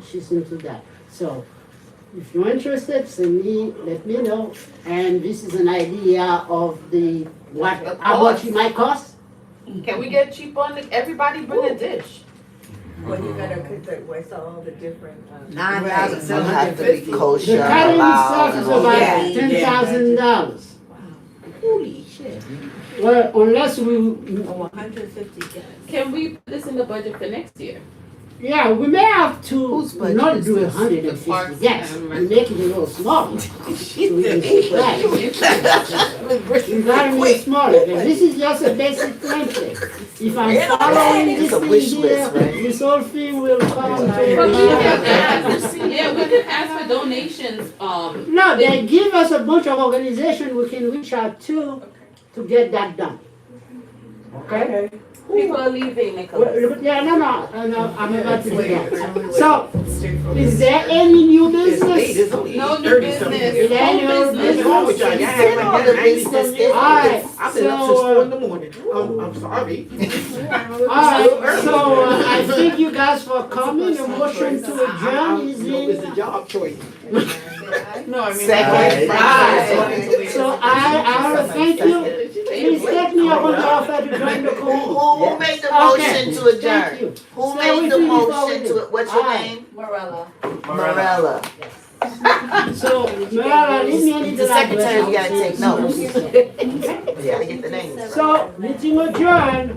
She's into that. So if you're interested, let me know. And this is an idea of how much it might cost. Can we get cheap on it? Everybody bring a dish. Well, you better what's all the different. You have to be The kosher, catering allowed, itself is and all about that. $10,000. Holy shit. Well, unless we, Oh, 150 guys. Can we put this in the budget for next year? yeah, we may have to Whose budget not is do this? 150 Parks guests, and we make it a little smaller. So we can sit back. We gotta make it smaller, and this is just a basic template. If I'm following It's this a thing wish here, list, right? this whole thing will come But we can to. ask, yeah, we can ask for donations, No, they give us a bunch of organizations we can reach out to get that done. Okay? people are leaving, Nicholas. Well, yeah, no, I'm about to do that. So, is there any new business? No new business. Is there any new business? All the business is- Alright, I've been up since 4 so, in the morning. I'm sorry. alright, so I thank you guys for coming. A motion to adjourn is It's a in. job choice. No, I mean. Second. Alright, so I wanna thank you. Please take me up on the offer to join the call. Who made the motion Okay, to thank adjourn? you. Who Stay made with the me before we motion do. to, what's your Alright. name? Morella. Morella. So, Marla, leave me any The secretary gotta take notes. notes. Yeah, I get the names. So, meeting adjourned.